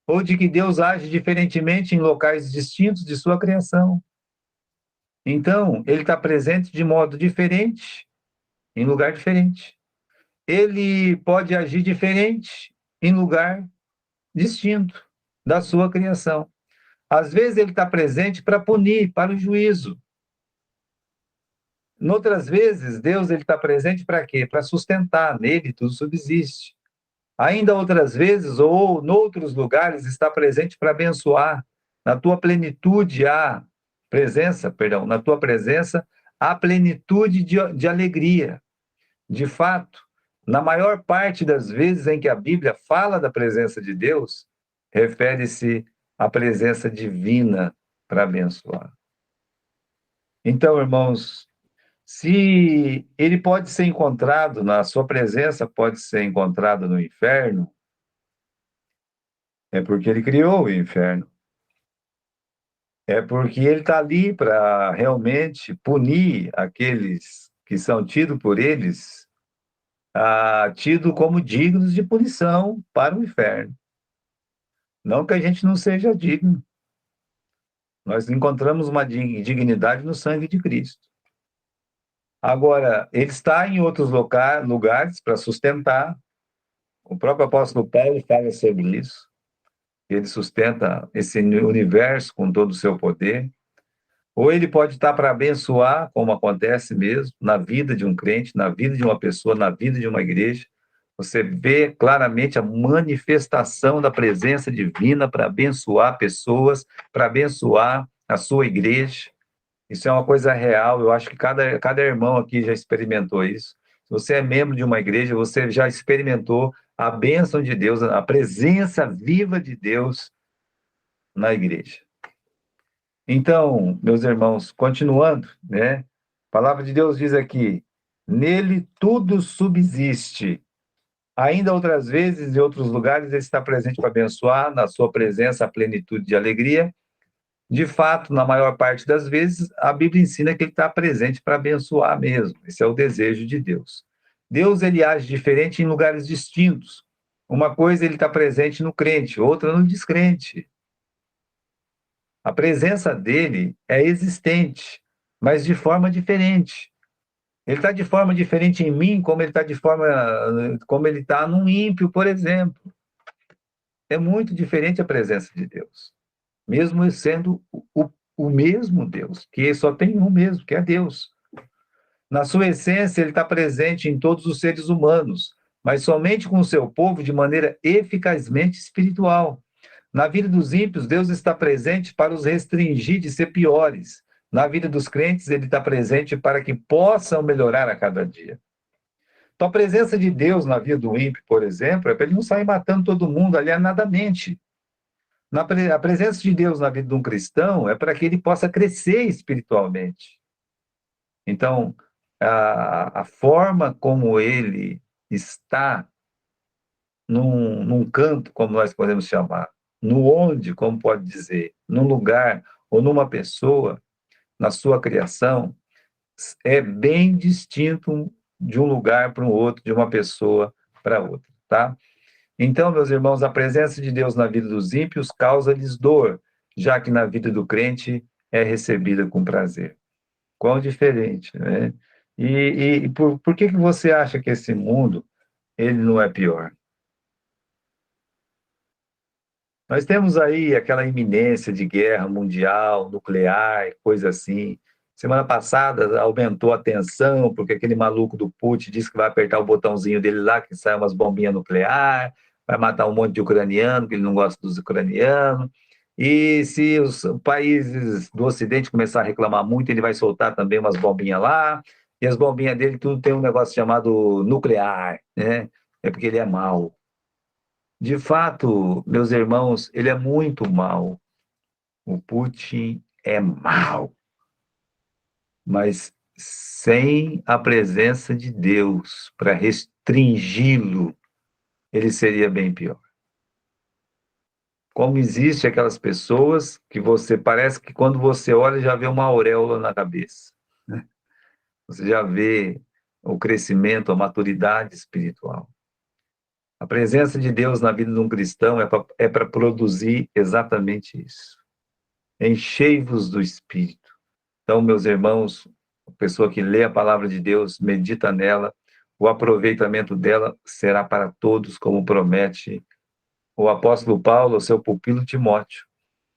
Ou de que Deus age diferentemente em locais distintos de sua criação. Então, ele está presente de modo diferente, em lugar diferente. Ele pode agir diferente em lugar distinto da sua criação. Às vezes ele está presente para punir, para o juízo. Noutras vezes, Deus ele está presente para quê? Para sustentar, nele tudo subsiste. Ainda outras vezes, ou noutros lugares, está presente para abençoar. Na tua plenitude há presença, perdão, na tua presença há plenitude de alegria. De fato, na maior parte das vezes em que a Bíblia fala da presença de Deus, refere-se à presença divina para abençoar. Então, irmãos, se ele pode ser encontrado, na sua presença pode ser encontrado no inferno, é porque ele criou o inferno. É porque ele está ali para realmente punir aqueles que são tidos por eles tido como dignos de punição para o inferno. Não que a gente não seja digno, nós encontramos uma dignidade no sangue de Cristo. Agora, ele está em outros lugares para sustentar. O próprio apóstolo Paulo fala sobre isso. Ele sustenta esse universo com todo o seu poder. Ou ele pode estar para abençoar, como acontece mesmo, na vida de um crente, na vida de uma pessoa, na vida de uma igreja. Você vê claramente a manifestação da presença divina para abençoar pessoas, para abençoar a sua igreja. Isso é uma coisa real, eu acho que cada irmão aqui já experimentou isso. Se você é membro de uma igreja, você já experimentou a bênção de Deus, a presença viva de Deus na igreja. Então, meus irmãos, continuando, né? A palavra de Deus diz aqui: nele tudo subsiste. Ainda outras vezes, em outros lugares, ele está presente para abençoar, na sua presença, a plenitude de alegria. De fato, na maior parte das vezes, a Bíblia ensina que ele está presente para abençoar mesmo. Esse é o desejo de Deus. Deus, ele age diferente em lugares distintos. Uma coisa, ele está presente no crente, outra no descrente. A presença dele é existente, mas de forma diferente. Ele está de forma diferente em mim, como ele está num ímpio, por exemplo. É muito diferente a presença de Deus, mesmo sendo o mesmo Deus, que só tem um mesmo, que é Deus. Na sua essência, ele está presente em todos os seres humanos, mas somente com o seu povo de maneira eficazmente espiritual. Na vida dos ímpios, Deus está presente para os restringir de ser piores. Na vida dos crentes, ele está presente para que possam melhorar a cada dia. Então, a presença de Deus na vida do ímpio, por exemplo, é para ele não sair matando todo mundo alienadamente. A presença de Deus na vida de um cristão é para que ele possa crescer espiritualmente. Então, a forma como ele está num canto, como nós podemos chamar, no onde, como pode dizer, num lugar ou numa pessoa, na sua criação, é bem distinto de um lugar para o outro, de uma pessoa para outra, tá? Então, meus irmãos, a presença de Deus na vida dos ímpios causa-lhes dor, já que na vida do crente é recebida com prazer. Quão diferente, né? E por que você acha que esse mundo ele não é pior? Nós temos aí aquela iminência de guerra mundial, nuclear, coisa assim. Semana passada aumentou a tensão, porque aquele maluco do Putin disse que vai apertar o botãozinho dele lá, que sai umas bombinhas nucleares, vai matar um monte de ucraniano, que ele não gosta dos ucranianos. E se os países do Ocidente começar a reclamar muito, ele vai soltar também umas bombinhas lá. E as bombinhas dele tudo tem um negócio chamado nuclear, né? É porque ele é mau. De fato, meus irmãos, ele é muito mau. O Putin é mau. Mas sem a presença de Deus para restringi-lo, ele seria bem pior. Como existe aquelas pessoas que você parece que quando você olha já vê uma auréola na cabeça, né? Você já vê o crescimento, a maturidade espiritual. A presença de Deus na vida de um cristão é para produzir exatamente isso. Enchei-vos do Espírito. Então, meus irmãos, a pessoa que lê a palavra de Deus, medita nela, o aproveitamento dela será para todos, como promete o apóstolo Paulo, o seu pupilo Timóteo.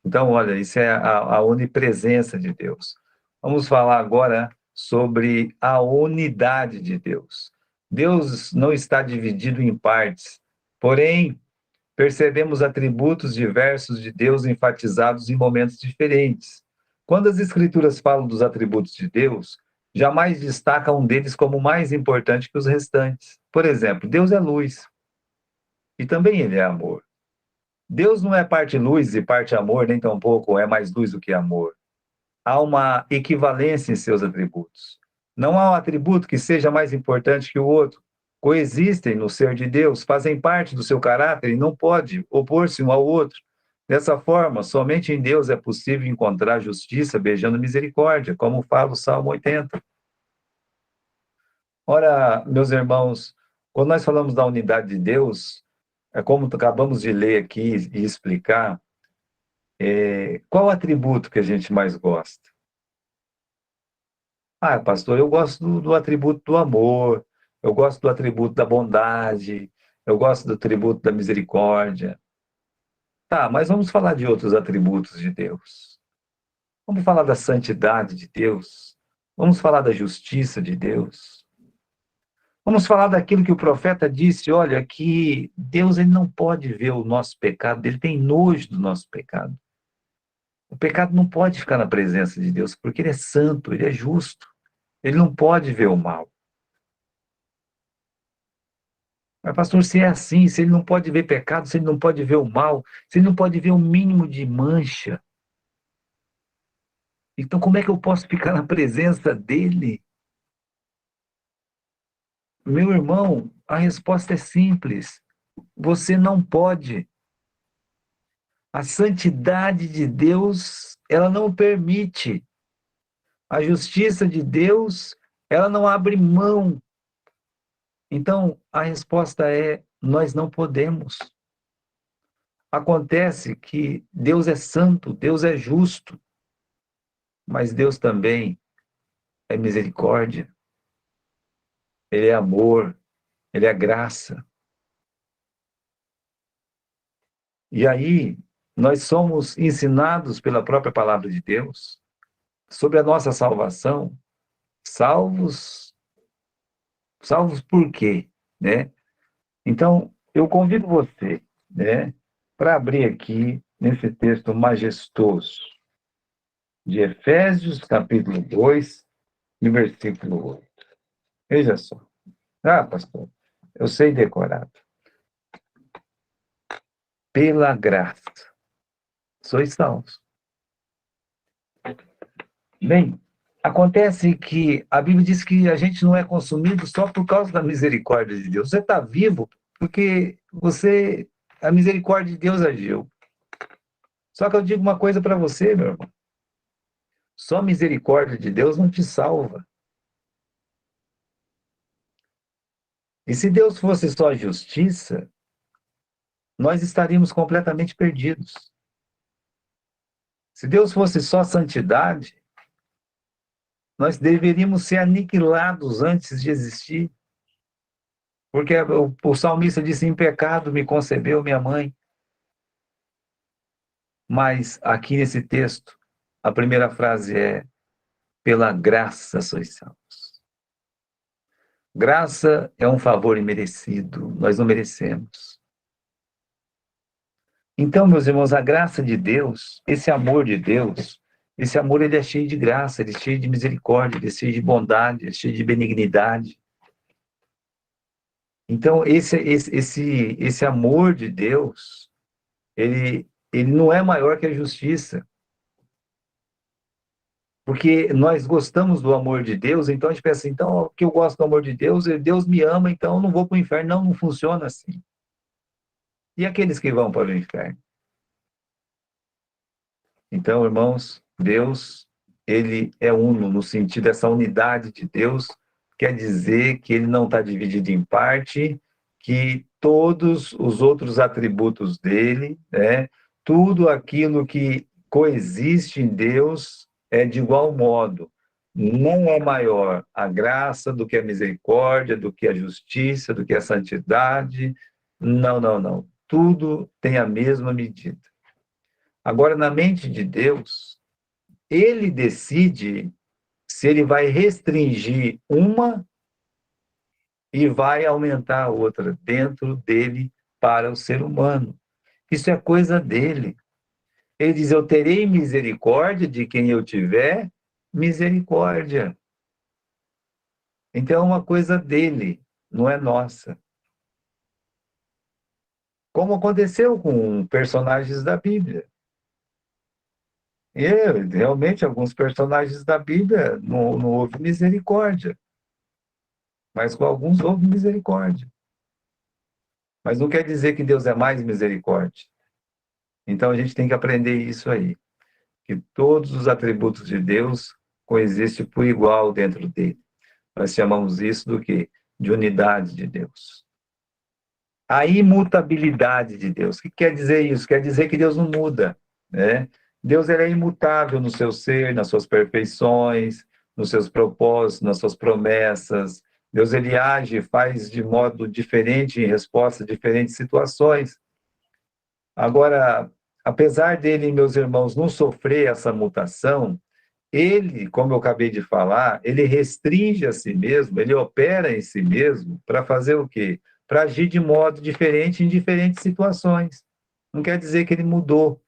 Então, olha, isso é a onipresença de Deus. Vamos falar agora sobre a unidade de Deus. Deus não está dividido em partes, porém, percebemos atributos diversos de Deus enfatizados em momentos diferentes. Quando as Escrituras falam dos atributos de Deus, jamais destacam um deles como mais importante que os restantes. Por exemplo, Deus é luz, e também ele é amor. Deus não é parte luz e parte amor, nem tampouco é mais luz do que amor. Há uma equivalência em seus atributos. Não há um atributo que seja mais importante que o outro. Coexistem no ser de Deus, fazem parte do seu caráter e não pode opor-se um ao outro. Dessa forma, somente em Deus é possível encontrar justiça beijando misericórdia, como fala o Salmo 80. Ora, meus irmãos, Quando nós falamos da unidade de Deus, é como acabamos de ler aqui e explicar, qual atributo que a gente mais gosta? Ah, pastor, eu gosto do atributo do amor, eu gosto do atributo da bondade, eu gosto do atributo da misericórdia. Tá, mas vamos falar de outros atributos de Deus. Vamos falar da santidade de Deus. Vamos falar da justiça de Deus. Vamos falar daquilo que o profeta disse, olha, que Deus ele não pode ver o nosso pecado, ele tem nojo do nosso pecado. O pecado não pode ficar na presença de Deus, porque ele é santo, ele é justo. Ele não pode ver o mal. Mas, pastor, se é assim, se ele não pode ver pecado, se ele não pode ver o mal, se ele não pode ver o mínimo de mancha, então como é que eu posso ficar na presença dele? Meu irmão, a resposta é simples. Você não pode. A santidade de Deus, ela não permite. A justiça de Deus, ela não abre mão. Então, a resposta é: nós não podemos. Acontece que Deus é santo, Deus é justo, mas Deus também é misericórdia, Ele é amor, Ele é graça. E aí, nós somos ensinados pela própria palavra de Deus sobre a nossa salvação, salvos, salvos por quê, né? Então, eu convido você, né, para abrir aqui nesse texto majestoso de Efésios, capítulo 2, e versículo 8. Veja só. Ah, pastor, eu sei decorado. Pela graça, sois salvos. Bem, acontece que a Bíblia diz que a gente não é consumido só por causa da misericórdia de Deus. Você está vivo porque a misericórdia de Deus agiu. Só que eu digo uma coisa para você, meu irmão. Só a misericórdia de Deus não te salva. E se Deus fosse só justiça, nós estaríamos completamente perdidos. Se Deus fosse só santidade, nós deveríamos ser aniquilados antes de existir. Porque o salmista disse: em pecado me concebeu minha mãe. Mas aqui nesse texto, a primeira frase é: pela graça sois salvos. Graça é um favor imerecido, nós não merecemos. Então, meus irmãos, a graça de Deus, esse amor de Deus, esse amor ele é cheio de graça, ele é cheio de misericórdia, ele é cheio de bondade, ele é cheio de benignidade. Então, esse amor de Deus, ele não é maior que a justiça. Porque nós gostamos do amor de Deus, então a gente pensa, então, que eu gosto do amor de Deus, Deus me ama, então eu não vou para o inferno. Não, não funciona assim. E aqueles que vão para o inferno? Então, irmãos, Deus, ele é uno, no sentido dessa unidade de Deus, quer dizer que ele não está dividido em parte, que todos os outros atributos dele, né, tudo aquilo que coexiste em Deus é de igual modo. Não é maior a graça do que a misericórdia, do que a justiça, do que a santidade. Não, não, não. Tudo tem a mesma medida. Agora, na mente de Deus, ele decide se ele vai restringir uma e vai aumentar a outra dentro dele para o ser humano. Isso é coisa dele. Ele diz: eu terei misericórdia de quem eu tiver misericórdia. Então é uma coisa dele, não é nossa. Como aconteceu com personagens da Bíblia. E realmente, alguns personagens da Bíblia não houve misericórdia, mas com alguns houve misericórdia. Mas não quer dizer que Deus é mais misericórdia. Então a gente tem que aprender isso aí, que todos os atributos de Deus coexistem por igual dentro dele. Nós chamamos isso do quê? de unidade de Deus. A imutabilidade de Deus. O que quer dizer isso? Quer dizer que Deus não muda, né? Deus ele é imutável no seu ser, nas suas perfeições, nos seus propósitos, nas suas promessas. Deus ele age, faz de modo diferente em resposta a diferentes situações. Agora, apesar dele, meus irmãos, não sofrer essa mutação, ele, como eu acabei de falar, ele restringe a si mesmo, ele opera em si mesmo para fazer o quê? Para agir de modo diferente em diferentes situações. Não quer dizer que ele mudou.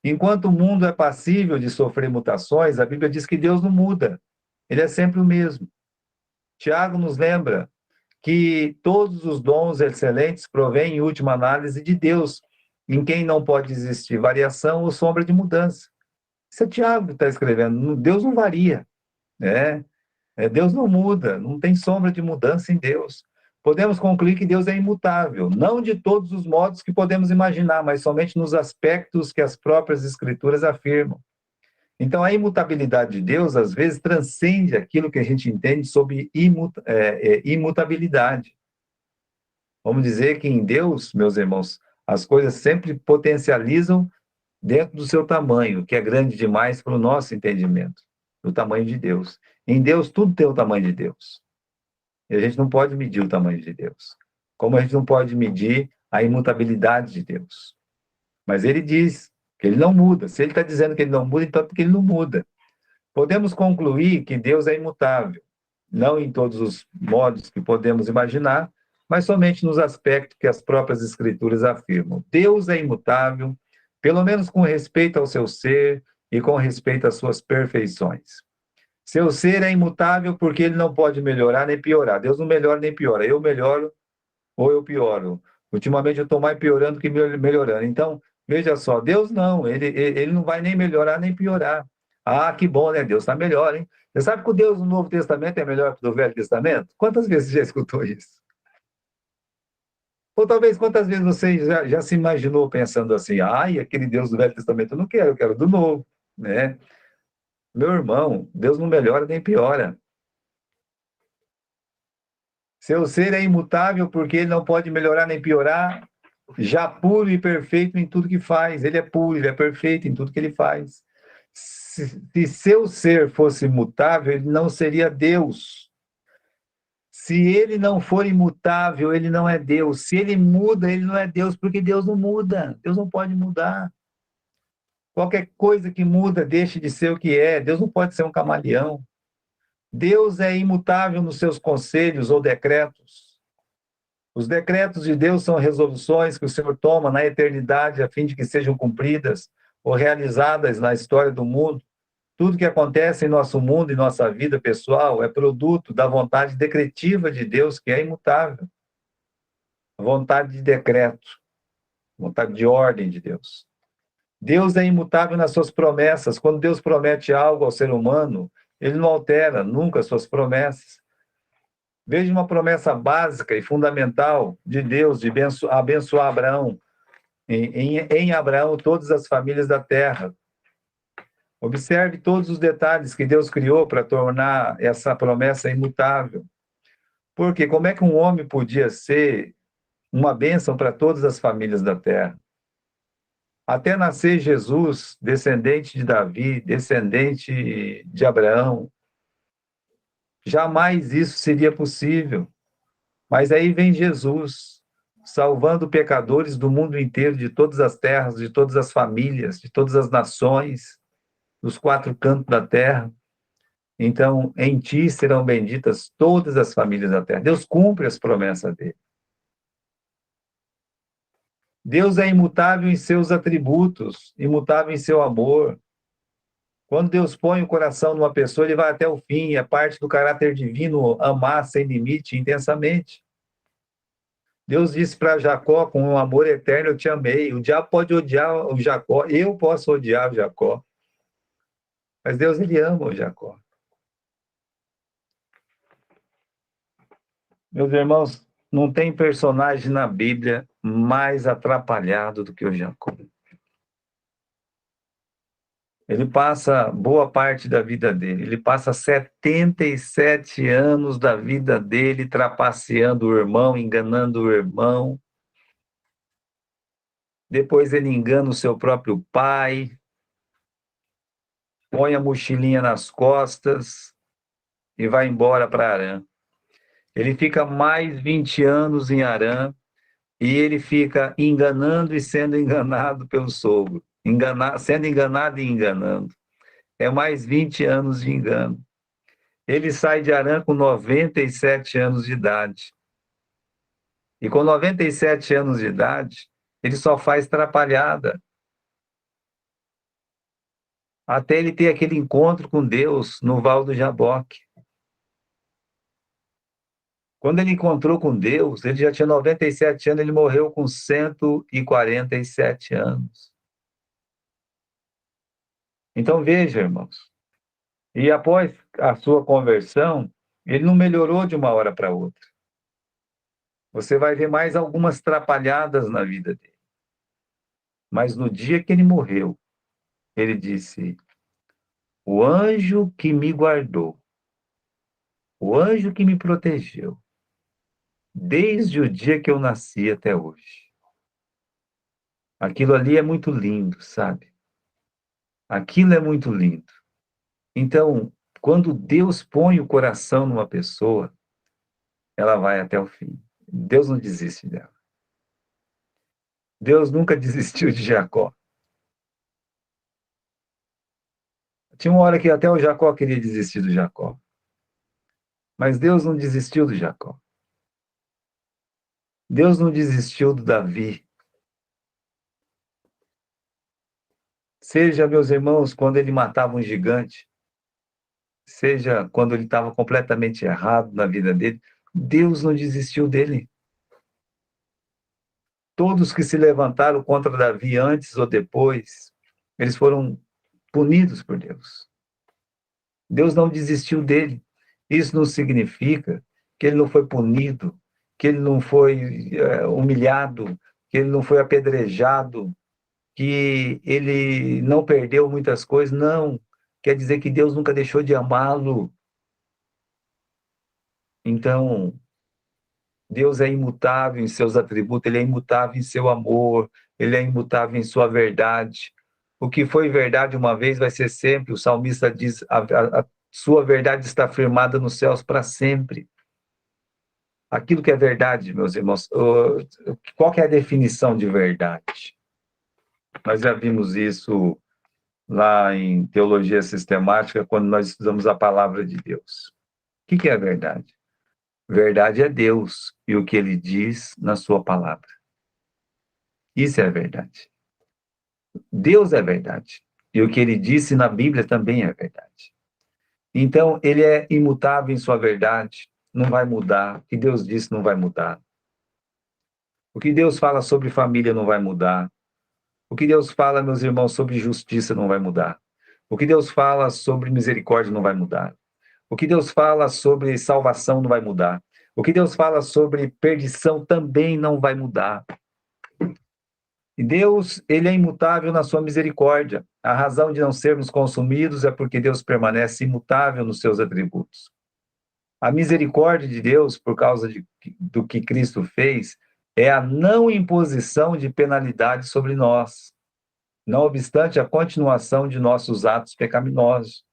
Enquanto o mundo é passível de sofrer mutações, a Bíblia diz que Deus não muda. Ele é sempre o mesmo. Tiago nos lembra que todos os dons excelentes provêm, em última análise, de Deus, em quem não pode existir variação ou sombra de mudança. Isso é Tiago que está escrevendo. Deus não varia, né? Deus não muda, não tem sombra de mudança em Deus. Podemos concluir que Deus é imutável, não de todos os modos que podemos imaginar, mas somente nos aspectos que as próprias Escrituras afirmam. Então, a imutabilidade de Deus, às vezes, transcende aquilo que a gente entende sobre imutabilidade. Vamos dizer que em Deus, meus irmãos, as coisas sempre potencializam dentro do seu tamanho, que é grande demais para o nosso entendimento, do tamanho de Deus. Em Deus, tudo tem o tamanho de Deus. E a gente não pode medir o tamanho de Deus. Como a gente não pode medir a imutabilidade de Deus. Mas ele diz que ele não muda. Se ele está dizendo que ele não muda, então é porque ele não muda. Podemos concluir que Deus é imutável, não em todos os modos que podemos imaginar, mas somente nos aspectos que as próprias Escrituras afirmam. Deus é imutável, pelo menos com respeito ao seu ser e com respeito às suas perfeições. Seu ser é imutável porque ele não pode melhorar nem piorar. Deus não melhora nem piora. Eu melhoro ou eu pioro. Ultimamente eu estou mais piorando que melhorando. Então, veja só, Deus não, ele não vai nem melhorar nem piorar. Ah, que bom, né? Deus está melhor, hein? Você sabe que o Deus do Novo Testamento é melhor que o do Velho Testamento? Quantas vezes você já escutou isso? Ou talvez quantas vezes você já se imaginou pensando assim, ai, aquele Deus do Velho Testamento eu não quero, eu quero do Novo, né? Meu irmão, Deus não melhora nem piora. Seu ser é imutável porque ele não pode melhorar nem piorar, já puro e perfeito em tudo que faz. Ele é puro, ele é perfeito em tudo que ele faz. Se seu ser fosse imutável, ele não seria Deus. Se ele não for imutável, ele não é Deus. Se ele muda, ele não é Deus, porque Deus não muda. Deus não pode mudar. Qualquer coisa que muda deixa de ser o que é. Deus não pode ser um camaleão. Deus é imutável nos seus conselhos ou decretos. Os decretos de Deus são resoluções que o Senhor toma na eternidade a fim de que sejam cumpridas ou realizadas na história do mundo. Tudo que acontece em nosso mundo e nossa vida pessoal é produto da vontade decretiva de Deus, que é imutável. A vontade de decreto, vontade de ordem de Deus. Deus é imutável nas suas promessas. Quando Deus promete algo ao ser humano, ele não altera nunca as suas promessas. Veja uma promessa básica e fundamental de Deus de abençoar Abraão. Em Abraão, todas as famílias da terra. Observe todos os detalhes que Deus criou para tornar essa promessa imutável. Porque como é que um homem podia ser uma bênção para todas as famílias da terra? Até nascer Jesus, descendente de Davi, descendente de Abraão, jamais isso seria possível. Mas aí vem Jesus, salvando pecadores do mundo inteiro, de todas as terras, de todas as famílias, de todas as nações, dos quatro cantos da terra. Então, em ti serão benditas todas as famílias da terra. Deus cumpre as promessas dele. Deus é imutável em seus atributos, imutável em seu amor. Quando Deus põe o coração numa pessoa, ele vai até o fim. É parte do caráter divino amar sem limite, intensamente. Deus disse para Jacó, com um amor eterno, eu te amei. O diabo pode odiar o Jacó, eu posso odiar o Jacó. Mas Deus, ele ama o Jacó. Meus irmãos, não tem personagem na Bíblia mais atrapalhado do que o Jacó. Ele passa boa parte da vida dele, ele passa 77 anos da vida dele trapaceando o irmão, enganando o irmão. Depois ele engana o seu próprio pai, põe a mochilinha nas costas e vai embora para Harã. Ele fica mais 20 anos em Harã e ele fica enganando e sendo enganado pelo sogro, sendo enganado e enganando. É mais 20 anos de engano. Ele sai de Harã com 97 anos de idade. E com 97 anos de idade, ele só faz trapalhada. Até ele ter aquele encontro com Deus no Val do Jaboque. Quando ele encontrou com Deus, ele já tinha 97 anos, ele morreu com 147 anos. Então veja, irmãos, e após a sua conversão, ele não melhorou de uma hora para outra. Você vai ver mais algumas trapalhadas na vida dele. Mas no dia que ele morreu, ele disse: o anjo que me guardou, o anjo que me protegeu, desde o dia que eu nasci até hoje. Aquilo ali é muito lindo, sabe? Aquilo é muito lindo. Então, quando Deus põe o coração numa pessoa, ela vai até o fim. Deus não desiste dela. Deus nunca desistiu de Jacó. Tinha uma hora que até o Jacó queria desistir do Jacó. Mas Deus não desistiu do Jacó. Deus não desistiu do Davi. Seja, meus irmãos, quando ele matava um gigante, seja quando ele estava completamente errado na vida dele, Deus não desistiu dele. Todos que se levantaram contra Davi antes ou depois, eles foram punidos por Deus. Deus não desistiu dele. Isso não significa que ele não foi punido, que ele não foi humilhado, que ele não foi apedrejado, que ele não perdeu muitas coisas. Não. Quer dizer que Deus nunca deixou de amá-lo. Então, Deus é imutável em seus atributos, ele é imutável em seu amor, ele é imutável em sua verdade. O que foi verdade uma vez vai ser sempre. O salmista diz: a sua verdade está firmada nos céus para sempre. Aquilo que é verdade, meus irmãos, qual que é a definição de verdade? Nós já vimos isso lá em Teologia Sistemática, quando nós estudamos a palavra de Deus. O que é a verdade? Verdade é Deus e o que ele diz na sua palavra. Isso é a verdade. Deus é verdade. E o que ele disse na Bíblia também é verdade. Então, ele é imutável em sua verdade, não vai mudar. O que Deus disse não vai mudar. O que Deus fala sobre família não vai mudar. O que Deus fala, meus irmãos, sobre justiça não vai mudar. O que Deus fala sobre misericórdia não vai mudar. O que Deus fala sobre salvação não vai mudar. O que Deus fala sobre perdição também não vai mudar. E Deus, ele é imutável na sua misericórdia. A razão de não sermos consumidos é porque Deus permanece imutável nos seus atributos. A misericórdia de Deus, por causa do que Cristo fez, é a não imposição de penalidade sobre nós, não obstante a continuação de nossos atos pecaminosos.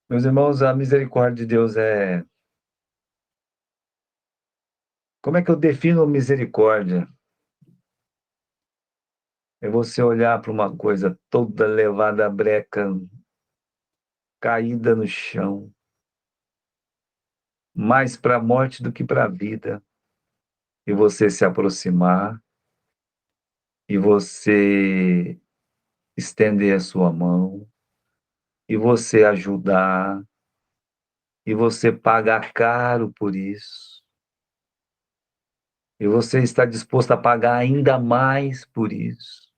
Meus irmãos, a misericórdia de Deus é... Como é que eu defino misericórdia? É você olhar para uma coisa toda levada à breca, caída no chão, mais para a morte do que para a vida, e você se aproximar, e você estender a sua mão, e você ajudar, e você pagar caro por isso, e você está disposto a pagar ainda mais por isso,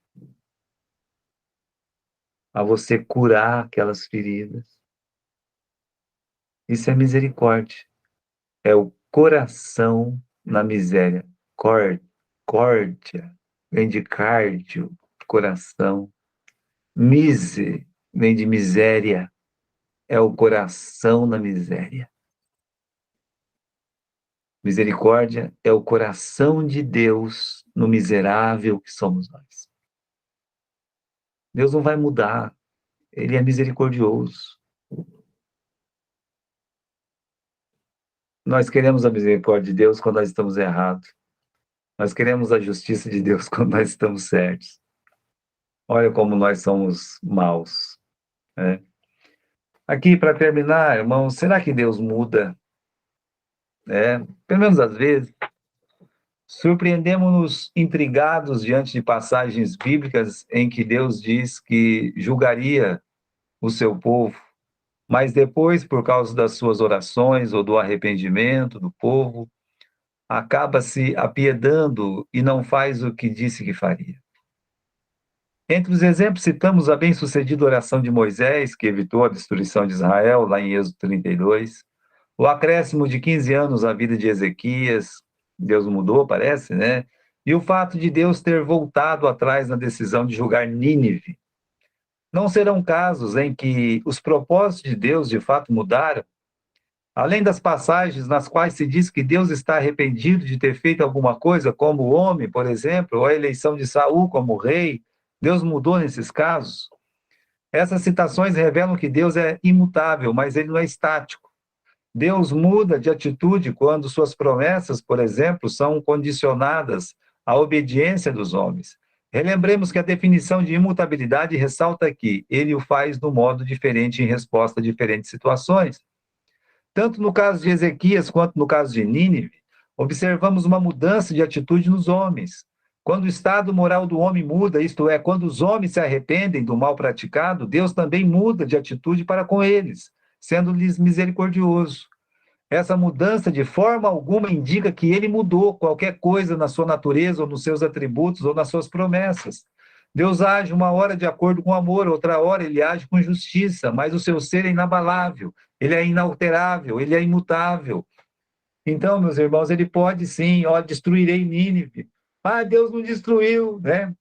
a você curar aquelas feridas. Isso é misericórdia. É o coração na miséria. Córdia, vem de cardio. coração. Mise vem de miséria, é o coração na miséria. Misericórdia é o coração de Deus no miserável que somos nós. Deus não vai mudar, Ele é misericordioso. Nós queremos a misericórdia de Deus quando nós estamos errados. Nós queremos a justiça de Deus quando nós estamos certos. Olha como nós somos maus, né? Aqui, para terminar, irmãos, será que Deus muda? Pelo menos às vezes. Surpreendemos-nos intrigados diante de passagens bíblicas em que Deus diz que julgaria o seu povo, mas depois, por causa das suas orações ou do arrependimento do povo, acaba se apiedando e não faz o que disse que faria. Entre os exemplos, citamos a bem-sucedida oração de Moisés, que evitou a destruição de Israel, lá em Êxodo 32, o acréscimo de 15 anos à vida de Ezequias, Deus mudou, parece, né? E o fato de Deus ter voltado atrás na decisão de julgar Nínive. Não serão casos em que os propósitos de Deus de fato mudaram? Além das passagens nas quais se diz que Deus está arrependido de ter feito alguma coisa, como o homem, por exemplo, ou a eleição de Saul como rei, Deus mudou nesses casos? Essas citações revelam que Deus é imutável, mas ele não é estático. Deus muda de atitude quando suas promessas, por exemplo, são condicionadas à obediência dos homens. Relembremos que a definição de imutabilidade ressalta que ele o faz de um modo diferente em resposta a diferentes situações. Tanto no caso de Ezequias quanto no caso de Nínive, observamos uma mudança de atitude nos homens. Quando o estado moral do homem muda, isto é, quando os homens se arrependem do mal praticado, Deus também muda de atitude para com eles, sendo-lhes misericordioso. Essa mudança de forma alguma indica que ele mudou qualquer coisa na sua natureza, ou nos seus atributos, ou nas suas promessas. Deus age uma hora de acordo com amor, outra hora ele age com justiça, mas o seu ser é inabalável, ele é inalterável, ele é imutável. Então, meus irmãos, ele pode sim, destruirei Nínive. Ah, Deus não destruiu, né?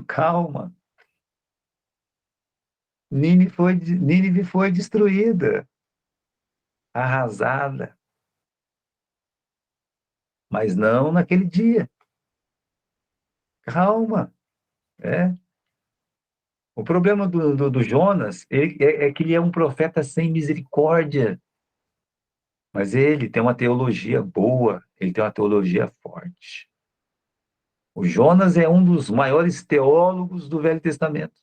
Calma. Nínive foi destruída, arrasada, mas não naquele dia. Calma, é. O problema do Jonas é que ele é um profeta sem misericórdia, mas ele tem uma teologia boa, ele tem uma teologia forte. O Jonas é um dos maiores teólogos do Velho Testamento.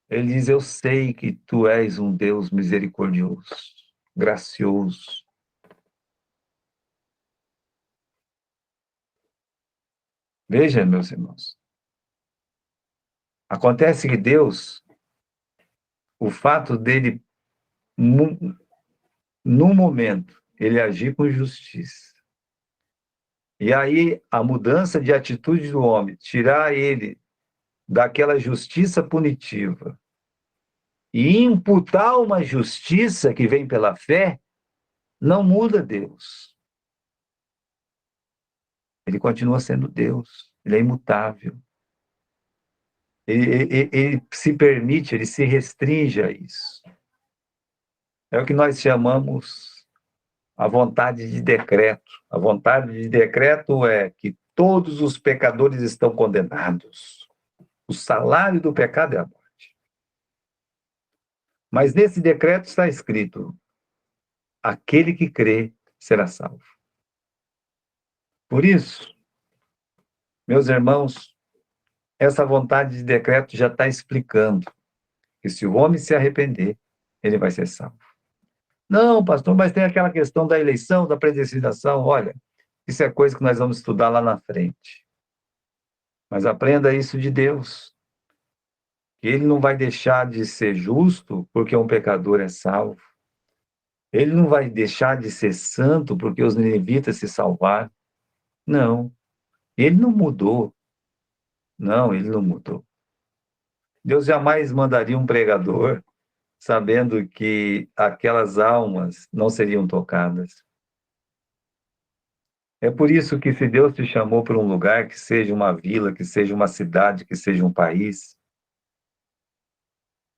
Ele diz: eu sei que tu és um Deus misericordioso, gracioso. Veja, meus irmãos, acontece que Deus, o fato dele, no momento, ele agir com justiça, e aí a mudança de atitude do homem, tirar ele daquela justiça punitiva e imputar uma justiça que vem pela fé, não muda Deus. Ele continua sendo Deus, ele é imutável. Ele se permite, ele se restringe a isso. É o que nós chamamos a vontade de decreto. A vontade de decreto é que todos os pecadores estão condenados. O salário do pecado é a morte. Mas nesse decreto está escrito: aquele que crê será salvo. Por isso, meus irmãos, essa vontade de decreto já está explicando que se o homem se arrepender, ele vai ser salvo. Não, pastor, mas tem aquela questão da eleição, da predestinação. Olha, isso é coisa que nós vamos estudar lá na frente. Mas aprenda isso de Deus. Ele não vai deixar de ser justo porque um pecador é salvo. Ele não vai deixar de ser santo porque os ninivitas se salvaram. Não. Ele não mudou. Não, ele não mudou. Deus jamais mandaria um pregador sabendo que aquelas almas não seriam tocadas. É por isso que se Deus te chamou para um lugar, que seja uma vila, que seja uma cidade, que seja um país,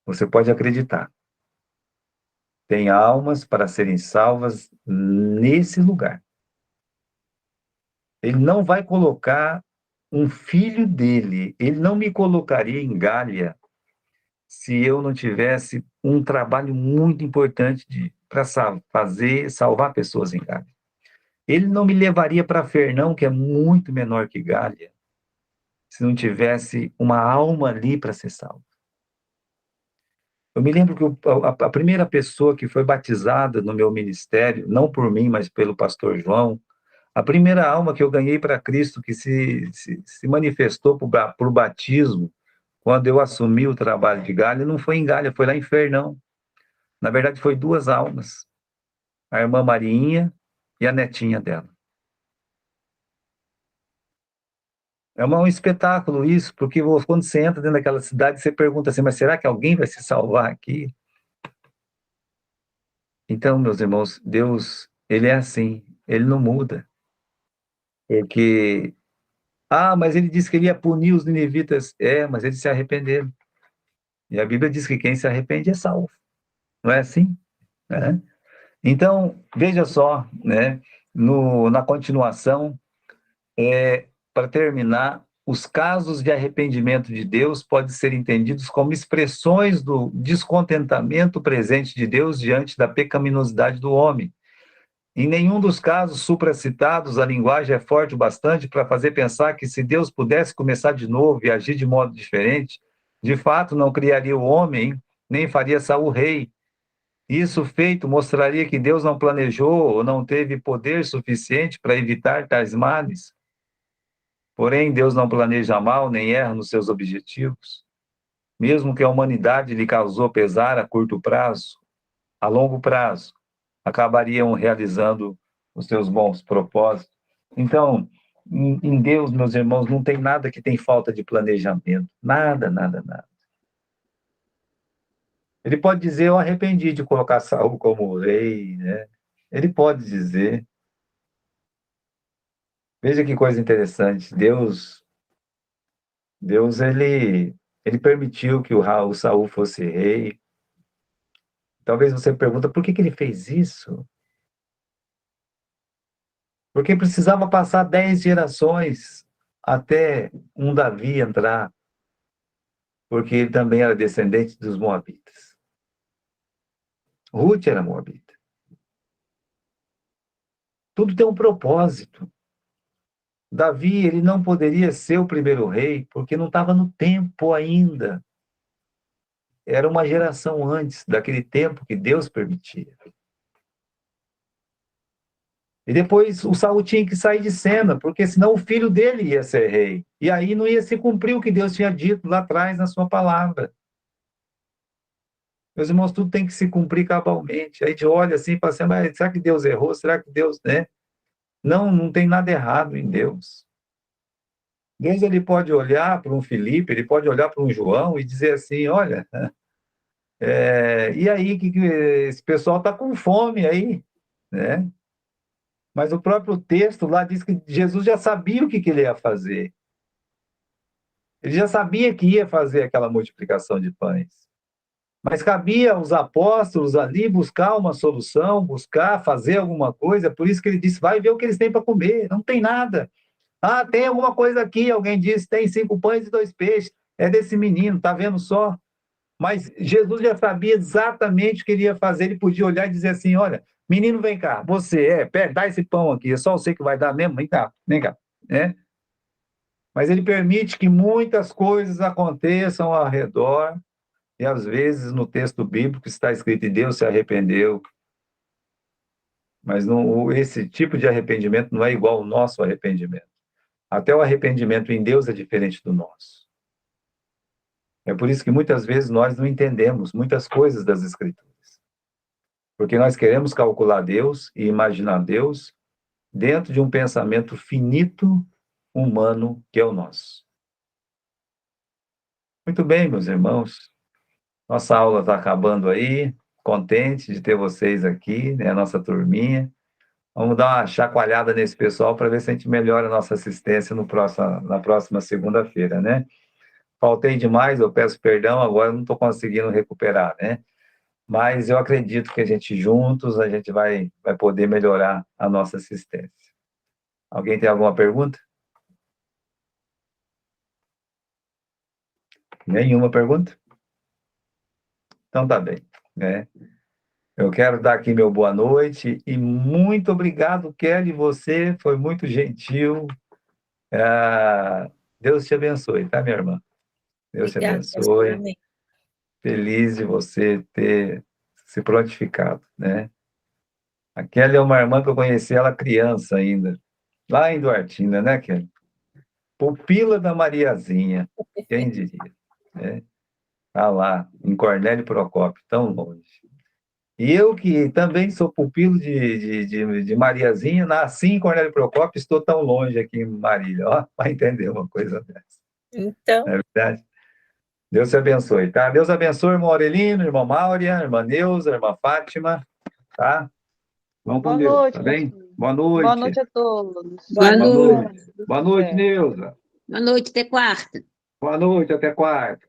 você pode acreditar. Tem almas para serem salvas nesse lugar. Ele não vai colocar um filho dele, ele não me colocaria em Gália se eu não tivesse um trabalho muito importante para salvar pessoas em Gália. Ele não me levaria para Fernão, que é muito menor que Gália, se não tivesse uma alma ali para ser salva. Eu me lembro que a primeira pessoa que foi batizada no meu ministério, não por mim, mas pelo pastor João, a primeira alma que eu ganhei para Cristo, que se manifestou por batismo, quando eu assumi o trabalho de Gália, não foi em Gália, foi lá em Fernão. Na verdade, foi duas almas, a irmã Marinha e a netinha dela. É um espetáculo isso, porque quando você entra dentro daquela cidade, você pergunta assim, mas será que alguém vai se salvar aqui? Então, meus irmãos, Deus, ele é assim, ele não muda. Porque, mas ele disse que ele ia punir os ninivitas. Mas eles se arrependeram. E a Bíblia diz que quem se arrepende é salvo. Não é assim? Né? Então, veja só, né? Na continuação, para terminar, os casos de arrependimento de Deus podem ser entendidos como expressões do descontentamento presente de Deus diante da pecaminosidade do homem. Em nenhum dos casos supracitados, a linguagem é forte o bastante para fazer pensar que se Deus pudesse começar de novo e agir de modo diferente, de fato não criaria o homem, nem faria Saul rei. Isso feito mostraria que Deus não planejou ou não teve poder suficiente para evitar tais males. Porém, Deus não planeja mal nem erra nos seus objetivos. Mesmo que a humanidade lhe causou pesar a curto prazo, a longo prazo, acabariam realizando os seus bons propósitos. Então, em Deus, meus irmãos, não tem nada que tem falta de planejamento. Nada, nada, nada. Ele pode dizer, eu arrependi de colocar Saul como rei, né? Ele pode dizer. Veja que coisa interessante. Deus ele permitiu que o Saul fosse rei. Talvez você pergunta, por que ele fez isso? Porque precisava passar 10 gerações até um Davi entrar, porque ele também era descendente dos Moabitas. Ruth era Moabita. Tudo tem um propósito. Davi, ele não poderia ser o primeiro rei, porque não estava no tempo ainda. Era uma geração antes daquele tempo que Deus permitia. E depois o Saul tinha que sair de cena, porque senão o filho dele ia ser rei. E aí não ia se cumprir o que Deus tinha dito lá atrás na sua palavra. Meus irmãos, tudo tem que se cumprir cabalmente. A gente olha assim e fala assim, mas será que Deus errou? Será que Deus, né? Não, não tem nada errado em Deus. Deus, ele pode olhar para um Felipe, ele pode olhar para um João e dizer assim, olha, e aí, que esse pessoal está com fome aí, né? Mas o próprio texto lá diz que Jesus já sabia o que ele ia fazer. Ele já sabia que ia fazer aquela multiplicação de pães. Mas cabia aos apóstolos ali buscar uma solução, buscar fazer alguma coisa. Por isso que ele disse, vai ver o que eles têm para comer. Não tem nada. Tem alguma coisa aqui. Alguém disse, tem 5 pães e 2 peixes. É desse menino, tá vendo só? Mas Jesus já sabia exatamente o que ele ia fazer. Ele podia olhar e dizer assim, olha, menino, vem cá. Você, dá esse pão aqui. É só você que vai dar mesmo? Vem cá, vem cá. Né? Mas ele permite que muitas coisas aconteçam ao redor. E às vezes no texto bíblico está escrito, e Deus se arrependeu. Mas não, esse tipo de arrependimento não é igual ao nosso arrependimento. Até o arrependimento em Deus é diferente do nosso. É por isso que muitas vezes nós não entendemos muitas coisas das Escrituras. Porque nós queremos calcular Deus e imaginar Deus dentro de um pensamento finito, humano, que é o nosso. Muito bem, meus irmãos. Nossa aula está acabando aí. Contente de ter vocês aqui, né? A nossa turminha. Vamos dar uma chacoalhada nesse pessoal para ver se a gente melhora a nossa assistência na próxima segunda-feira, né? Faltei demais, eu peço perdão, agora não estou conseguindo recuperar, né? Mas eu acredito que a gente juntos, a gente vai poder melhorar a nossa assistência. Alguém tem alguma pergunta? Nenhuma pergunta? Então tá bem, né? Eu quero dar aqui meu boa noite e muito obrigado, Kelly, você foi muito gentil. Deus te abençoe, tá, minha irmã? Deus te Obrigada, pastor. abençoe. Amém. Feliz de você ter se prontificado, né? A Kelly é uma irmã que eu conheci ela criança ainda, lá em Duartina, né, Kelly? Pupila da Mariazinha, quem diria, né? Tá lá, em Cornélio Procópio, tão longe. E eu, que também sou pupilo de Mariazinha, nasci em Cornélio Procópio, estou tão longe aqui em Marília. Ó, vai entender uma coisa dessa. Então, Não é verdade? Deus te abençoe, tá? Deus abençoe, irmão Aurelino, irmã Máurea, irmã Neuza, irmã Fátima, tá? Vamos com Boa Deus, noite, tá bem? pastor. Boa Boa noite. noite a todos. boa Boa noite. Boa noite. noite. Deus Boa noite, quiser. Neuza. Boa noite, até quarta. Boa noite, até quarta.